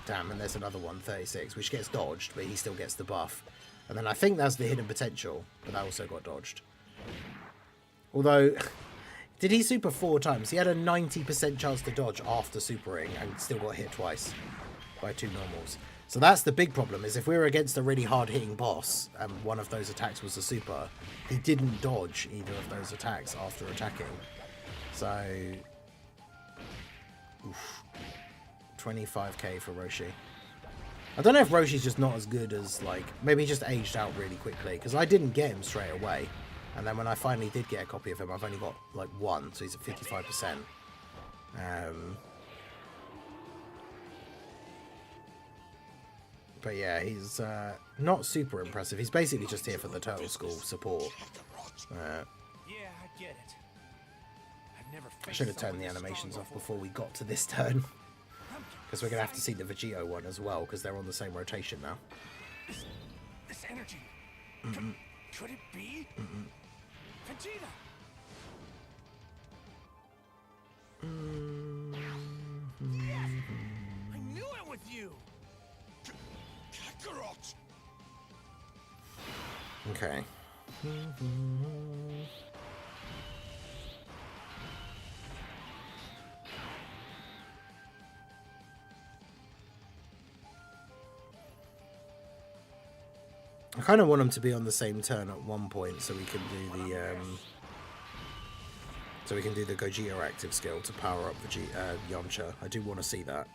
Damn, and there's another one, 36, which gets dodged, but he still gets the buff. And then I think that's the hidden potential, but that also got dodged. Although, did he super 4 times? He had a 90% chance to dodge after supering and still got hit twice by 2 normals. So that's the big problem, is if we were against a really hard-hitting boss and one of those attacks was a super, he didn't dodge either of those attacks after attacking. So, oof, 25k for Roshi. I don't know if Roshi's just not as good as, like, maybe he just aged out really quickly, because I didn't get him straight away. And then when I finally did get a copy of him, I've only got, like, 1, so he's at 55%. But yeah, he's not super impressive. He's basically just here for the Turtle School support. Yeah, I get it. I've never I should have turned the animations off before we got to this turn. Because we're going to have to see the Vegito one as well, because they're on the same rotation now. This energy. Could it be? Vegeta. I knew it with you. Kakarot. Okay. I kind of want them to be on the same turn at one point, so we can do the Gogeta active skill to power up Yamcha. I do want to see that.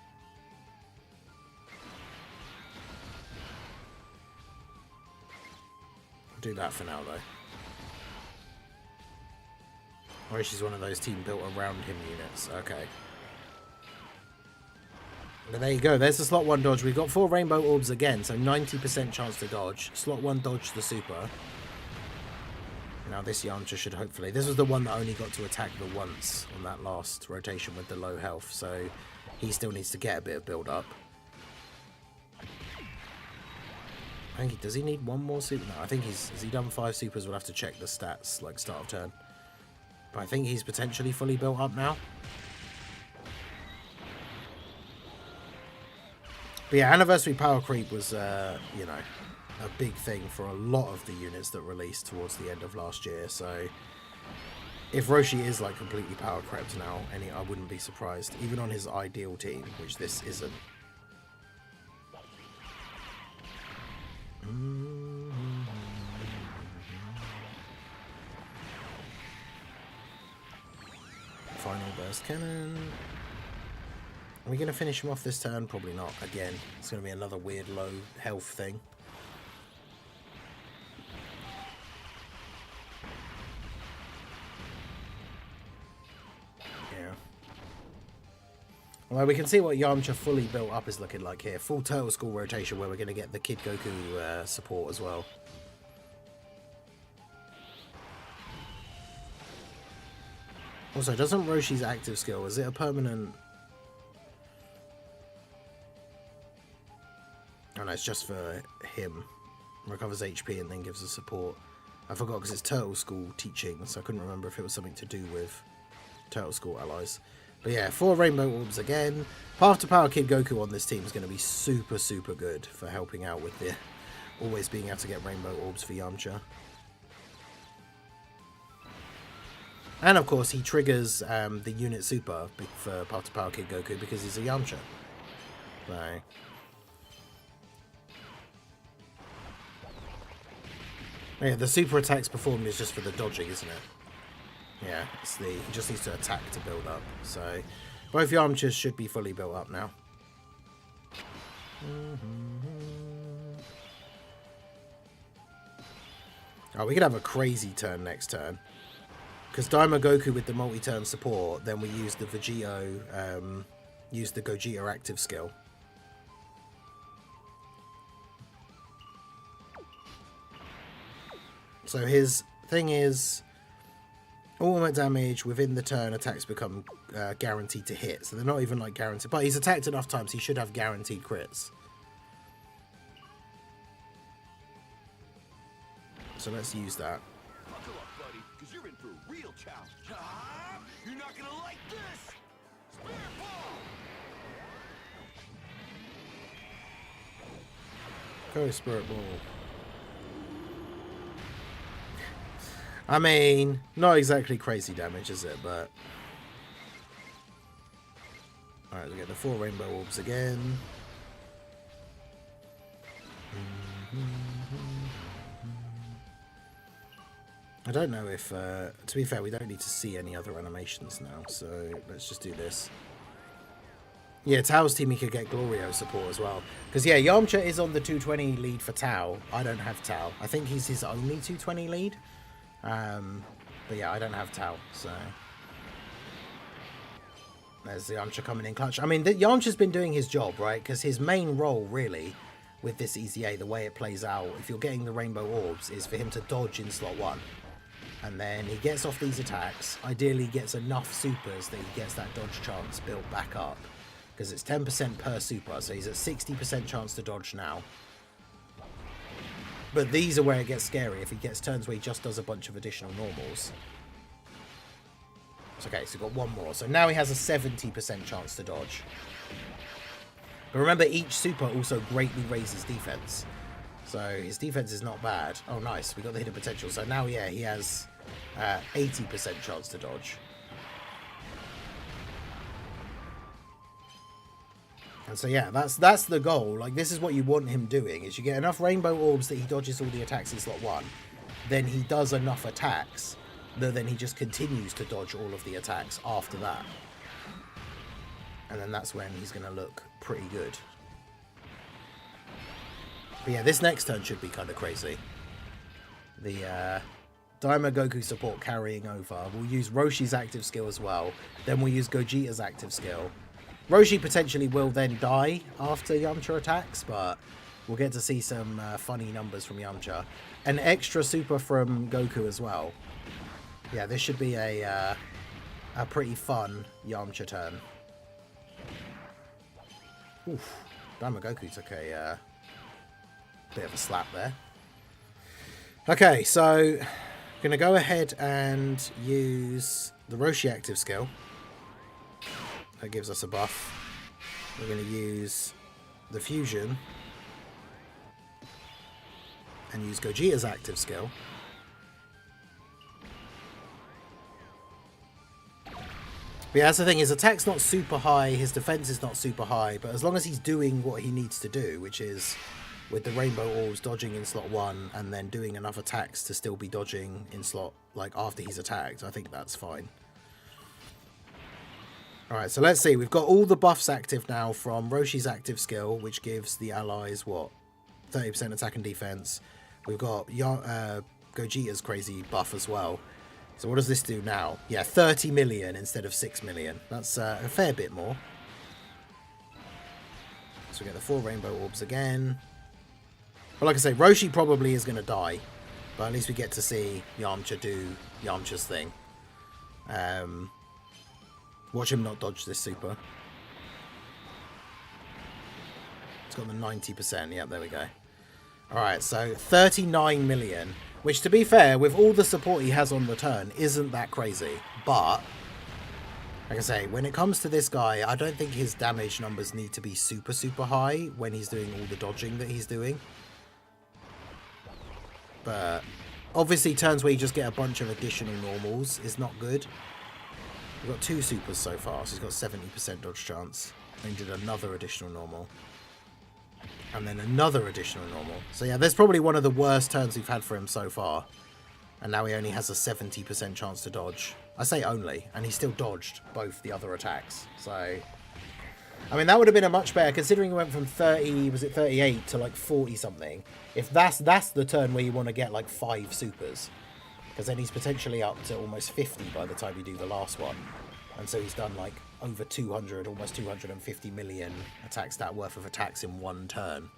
I'll do that for now, though. Or she's one of those team built around him units. Okay. But there you go. There's the slot 1 dodge. We've got 4 rainbow orbs again, so 90% chance to dodge. Slot 1 dodge the super. Now this Yamcha should hopefully... This was the one that only got to attack the once on that last rotation with the low health, so he still needs to get a bit of build up. I think does he need 1 more super? No, I think has he done 5 supers? We'll have to check the stats, like start of turn. But I think he's potentially fully built up now. But yeah, Anniversary Power Creep was, you know, a big thing for a lot of the units that released towards the end of last year. So if Roshi is like completely power crept now, I wouldn't be surprised, even on his ideal team, which this isn't. Final burst cannon. Are we going to finish him off this turn? Probably not. Again, it's going to be another weird low health thing. Yeah. Well, we can see what Yamcha fully built up is looking like here. Full Turtle School rotation where we're going to get the Kid Goku support as well. Also, doesn't Roshi's active skill, is it a permanent... Oh no, it's just for him. Recovers HP and then gives us support. I forgot because it's Turtle School teaching, so I couldn't remember if it was something to do with Turtle School allies. But yeah, 4 Rainbow Orbs again. Path to Power Kid Goku on this team is going to be super, super good for helping out with the always being able to get Rainbow Orbs for Yamcha. And of course, he triggers the unit super for Path to Power Kid Goku because he's a Yamcha. So... yeah, the super attacks performed is just for the dodging, isn't it? Yeah, it's he just needs to attack to build up. So both Yamchas should be fully built up now. Oh, we could have a crazy turn next turn. Because Daima Goku with the multi-turn support, then we use the Vegito, use the Gogeta active skill. So his thing is, all movement damage within the turn attacks become guaranteed to hit. So they're not even like guaranteed. But he's attacked enough times, he should have guaranteed crits. So let's use that. Buckle up, buddy, because you're in for a real challenge. You're not gonna like this. Spirit ball. Go Spirit Ball. I mean, not exactly crazy damage, is it? But alright, we get the 4 Rainbow Orbs again. I don't know if, to be fair, we don't need to see any other animations now, so let's just do this. Yeah, Tao's team, he could get Glorio support as well. Because, yeah, Yamcha is on the 220 lead for Tao. I don't have Tao. I think he's his only 220 lead. But yeah, I don't have Tao, so... there's the Yamcha coming in clutch. I mean, Yamcha's been doing his job, right? Because his main role, really, with this EZA, the way it plays out, if you're getting the Rainbow Orbs, is for him to dodge in slot 1. And then he gets off these attacks, ideally gets enough supers that he gets that dodge chance built back up. Because it's 10% per super, so he's at 60% chance to dodge now. But these are where it gets scary, if he gets turns where he just does a bunch of additional normals. It's okay, so we've got 1 more. So now he has a 70% chance to dodge. But remember, each super also greatly raises defense. So his defense is not bad. Oh, nice. We got the hidden potential. So now, yeah, he has 80% chance to dodge. And so, yeah, that's the goal. Like, this is what you want him doing, is you get enough Rainbow Orbs that he dodges all the attacks in slot 1. Then he does enough attacks that then he just continues to dodge all of the attacks after that. And then that's when he's going to look pretty good. But yeah, this next turn should be kind of crazy. The Daima Goku support carrying over. We'll use Roshi's active skill as well. Then we'll use Gogeta's active skill. Roshi potentially will then die after Yamcha attacks, but we'll get to see some funny numbers from Yamcha. An extra super from Goku as well. Yeah, this should be a pretty fun Yamcha turn. Oof. Daima Goku took a bit of a slap there. Okay, so I'm going to go ahead and use the Roshi active skill. That gives us a buff. We're going to use the fusion and use Gogeta's active skill. But yeah, that's the thing. His attack's not super high, his defense is not super high, but as long as he's doing what he needs to do, which is with the rainbow orbs dodging in slot 1 and then doing enough attacks to still be dodging in slot, like after he's attacked, I think that's fine. Alright, so let's see. We've got all the buffs active now from Roshi's active skill, which gives the allies, what, 30% attack and defense. We've got Gogeta's crazy buff as well. So what does this do now? Yeah, 30 million instead of 6 million. That's a fair bit more. So we get the 4 rainbow orbs again. But like I say, Roshi probably is going to die. But at least we get to see Yamcha do Yamcha's thing. Watch him not dodge this super. It's got the 90%. Yep, there we go. Alright, so 39 million. Which, to be fair, with all the support he has on the turn, isn't that crazy. But, like I say, when it comes to this guy, I don't think his damage numbers need to be super, super high when he's doing all the dodging that he's doing. But, obviously, turns where you just get a bunch of additional normals is not good. We've got 2 supers so far, so he's got 70% dodge chance. Then did another additional normal. And then another additional normal. So yeah, that's probably one of the worst turns we've had for him so far. And now he only has a 70% chance to dodge. I say only, and he still dodged both the other attacks. So, I mean, that would have been a much better, considering he went from 30, was it 38 to like 40 something. If that's the turn where you want to get like 5 supers. Because then he's potentially up to almost 50 by the time you do the last one. And so he's done like over 200, almost 250 million attack stat worth of attacks in one turn.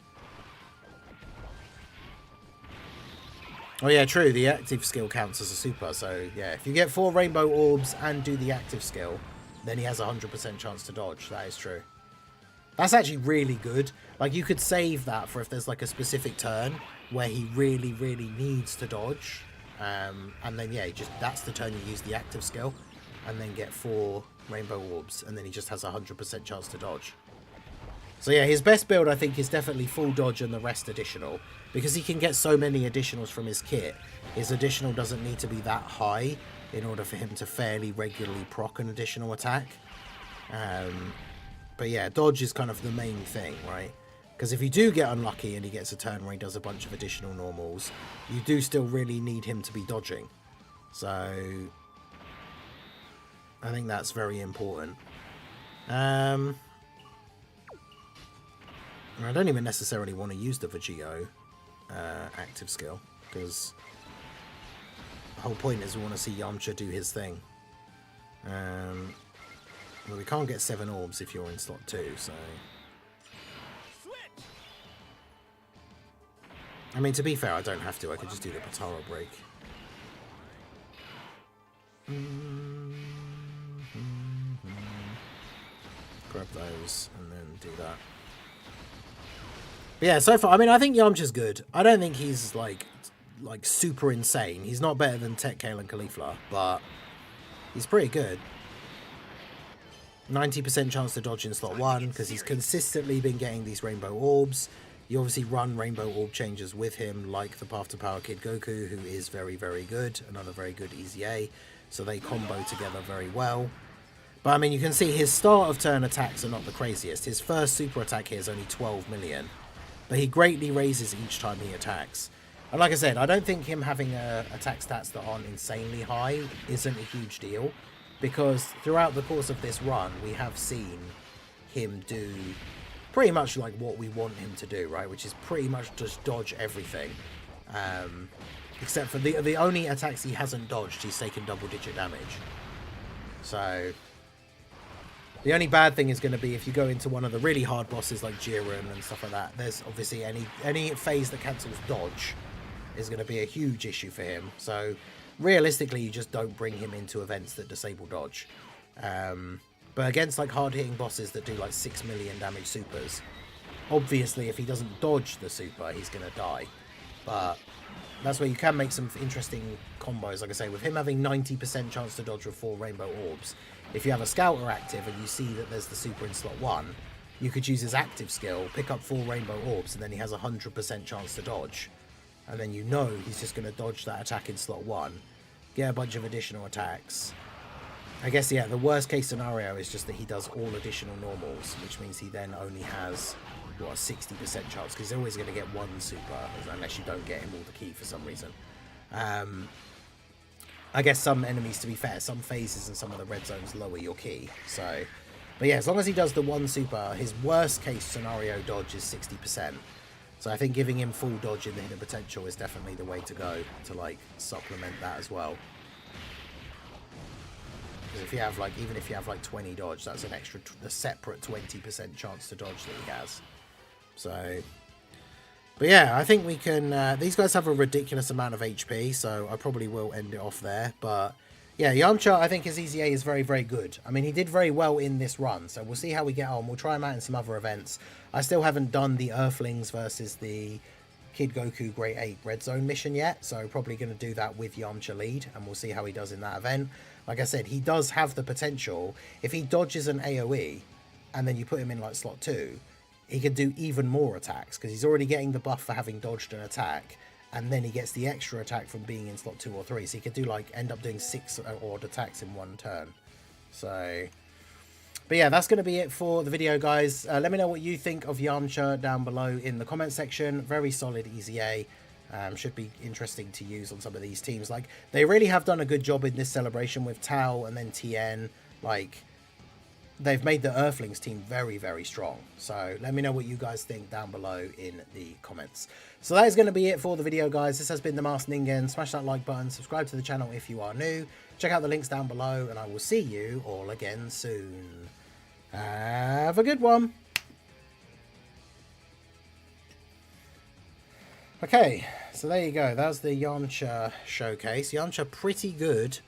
Oh yeah, true, the active skill counts as a super. So yeah, if you get 4 rainbow orbs and do the active skill, then he has a 100% chance to dodge. That is true. That's actually really good. Like, you could save that for if there's like a specific turn where he really, really needs to dodge. And then yeah, that's the turn you use the active skill, and then get 4 rainbow orbs, and then he just has a 100% chance to dodge. So yeah, his best build I think is definitely full dodge and the rest additional, because he can get so many additionals from his kit. His additional doesn't need to be that high in order for him to fairly regularly proc an additional attack. But yeah, dodge is kind of the main thing, right? Because if you do get unlucky and he gets a turn where he does a bunch of additional normals, you do still really need him to be dodging. So I think that's very important. I don't even necessarily want to use the Vegito active skill, because the whole point is we want to see Yamcha do his thing. Well, we can't get 7 orbs if you're in slot 2, so... I mean, to be fair, I don't have to. I could just do the Patara break. Grab those and then do that. But yeah, so far, I mean, I think Yamcha's good. I don't think he's, like super insane. He's not better than Tech Kale and Caulifla, but he's pretty good. 90% chance to dodge in slot 1, because he's consistently been getting these rainbow orbs. You obviously run rainbow orb changes with him, like the Path to Power Kid Goku, who is very, very good. Another very good EZA. So they combo together very well. But I mean, you can see his start of turn attacks are not the craziest. His first super attack here is only 12 million. But he greatly raises each time he attacks. And like I said, I don't think him having attack stats that aren't insanely high isn't a huge deal. Because throughout the course of this run, we have seen him do pretty much like what we want him to do, right? Which is pretty much just dodge everything. Except for the only attacks he hasn't dodged, he's taken double-digit damage. So the only bad thing is going to be if you go into one of the really hard bosses like Jiren and stuff like that. There's obviously any phase that cancels dodge is going to be a huge issue for him. So realistically, you just don't bring him into events that disable dodge. But against like hard-hitting bosses that do like 6 million damage supers, obviously if he doesn't dodge the super, he's going to die. But that's where you can make some interesting combos. Like I say, with him having 90% chance to dodge with 4 rainbow orbs, if you have a scouter active and you see that there's the super in slot 1, you could use his active skill, pick up 4 rainbow orbs, and then he has a 100% chance to dodge. And then you know he's just going to dodge that attack in slot 1, get a bunch of additional attacks. I guess, yeah, the worst case scenario is just that he does all additional normals, which means he then only has, what, a 60% chance, because he's always going to get 1 super, unless you don't get him all the key for some reason. I guess some enemies, to be fair, some phases and some of the red zones lower your key. So, but yeah, as long as he does the 1 super, his worst case scenario dodge is 60%. So I think giving him full dodge in the hidden potential is definitely the way to go to like supplement that as well. Because if you have like, even if you have like 20 dodge, that's an extra, a separate 20% chance to dodge that he has. So, but yeah, I think we can, these guys have a ridiculous amount of HP, so I probably will end it off there. But yeah, Yamcha, I think his EZA is very, very good. I mean, he did very well in this run, so we'll see how we get on. We'll try him out in some other events. I still haven't done the Earthlings versus the Kid Goku Great 8 Red Zone mission yet, so probably going to do that with Yamcha lead, and we'll see how he does in that event. Like I said, he does have the potential. If he dodges an AoE, and then you put him in like slot 2, he could do even more attacks, because he's already getting the buff for having dodged an attack, and then he gets the extra attack from being in slot 2 or 3, so he could do like, end up doing 6 odd attacks in 1 turn. So, but yeah, that's going to be it for the video, guys. Let me know what you think of Yamcha down below in the comment section. Very solid EZA. Should be interesting to use on some of these teams. Like, they really have done a good job in this celebration with Tao and then TN. Like, they've made the Earthlings team very, very strong. So let me know what you guys think down below in the comments. So that is going to be it for the video, guys. This has been The Masked Ningen. Smash that like button. Subscribe to the channel if you are new. Check out the links down below. And I will see you all again soon. Have a good one. Okay, so there you go. That's the Yamcha showcase. Yamcha pretty good.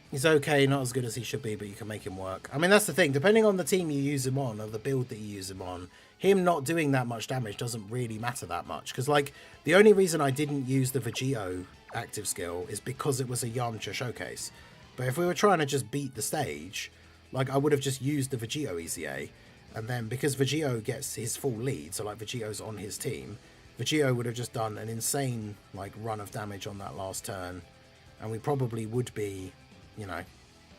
He's okay, not as good as he should be, but you can make him work. I mean, that's the thing. Depending on the team you use him on, or the build that you use him on, him not doing that much damage doesn't really matter that much. Because, like, the only reason I didn't use the Vegito active skill is because it was a Yamcha showcase. But if we were trying to just beat the stage, like, I would have just used the Vegito EZA. And then, because Vegito gets his full lead, so, like, Vegito's on his team, Vegito would have just done an insane, like, run of damage on that last turn. And we probably would be, you know,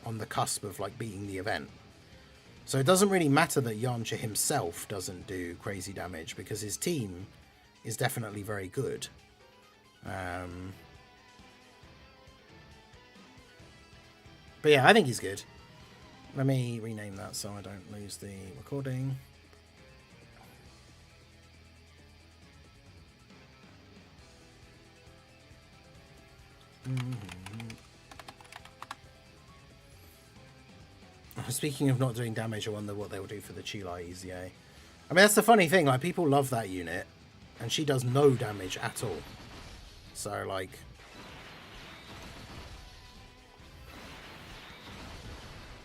on the cusp of like beating the event. So it doesn't really matter that Yamcha himself doesn't do crazy damage, because his team is definitely very good. But yeah, I think he's good. Let me rename that so I don't lose the recording. Speaking of not doing damage, I wonder what they will do for the Chilai EZA. I mean, that's the funny thing. Like, people love that unit, and she does no damage at all. So, like,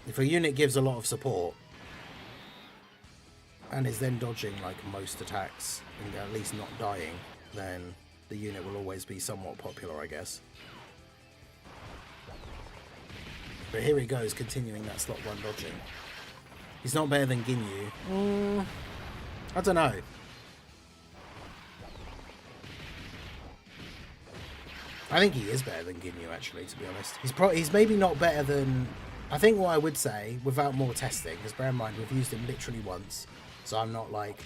if a unit gives a lot of support and is then dodging like most attacks and at least not dying, then the unit will always be somewhat popular, I guess. But here he goes, continuing that slot 1 dodging. He's not better than Ginyu. I don't know. I think he is better than Ginyu, actually, to be honest. He's maybe not better than... I think what I would say, without more testing, because bear in mind, we've used him literally once, so I'm not, like,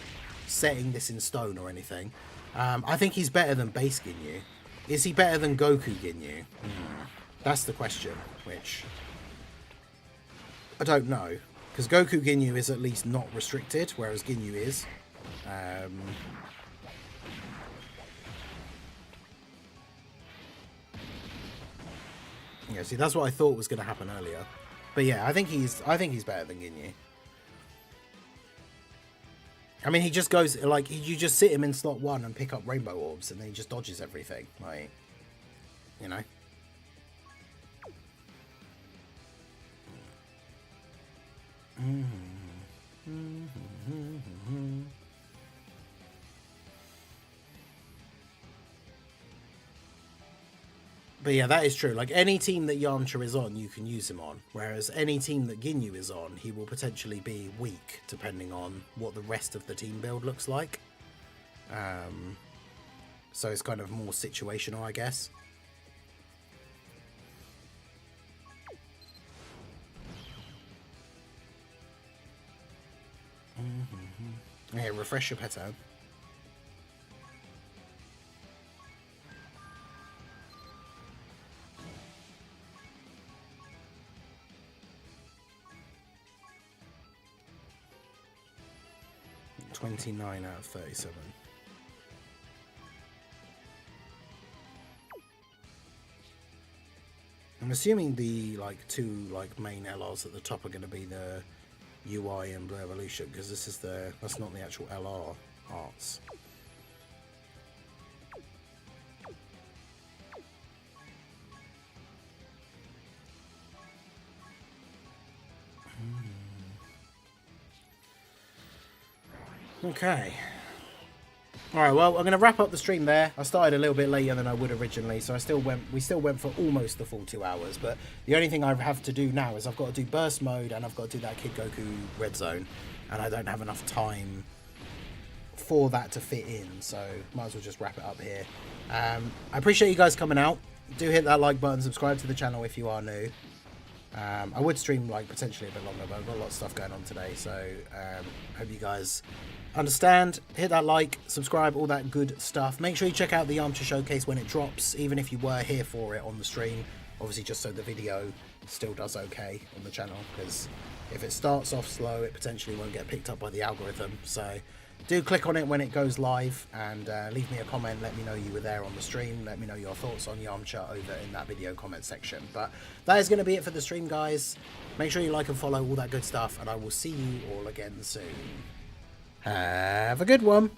setting this in stone or anything. I think he's better than base Ginyu. Is he better than Goku Ginyu? That's the question, which... I don't know, because Goku Ginyu is at least not restricted, whereas Ginyu is. Yeah, see, that's what I thought was going to happen earlier. But yeah, I think he's better than Ginyu. I mean, he just goes, like, you just sit him in slot 1 and pick up rainbow orbs, and then he just dodges everything. Like, you know? But yeah, that is true. Like, any team that Yamcha is on, you can use him on. Whereas any team that Ginyu is on, he will potentially be weak, depending on what the rest of the team build looks like. So it's kind of more situational, I guess. Yeah, refresh your pattern. $29 out of 37. I'm assuming the two main LRs at the top are going to be the UI and Blue Evolution, because this is that's not the actual LR arts. Okay. Alright, well, I'm going to wrap up the stream there. I started a little bit later than I would originally, so we still went for almost the full 2 hours, but the only thing I have to do now is I've got to do burst mode, and I've got to do that Kid Goku red zone, and I don't have enough time for that to fit in, so might as well just wrap it up here. I appreciate you guys coming out. Do hit that like button, subscribe to the channel if you are new. I would stream potentially a bit longer, but I've got a lot of stuff going on today, so hope you guys understand. Hit that like, subscribe, all that good stuff. Make sure you check out the Yamcha showcase when it drops, even if you were here for it on the stream, obviously, just so the video still does okay on the channel, because if it starts off slow, it potentially won't get picked up by the algorithm. So do click on it when it goes live, and leave me a comment. Let me know you were there on the stream. Let me know your thoughts on Yamcha over in that video comment section. But that is going to be it for the stream, guys. Make sure you like and follow, all that good stuff, and I will see you all again soon. Have a good one.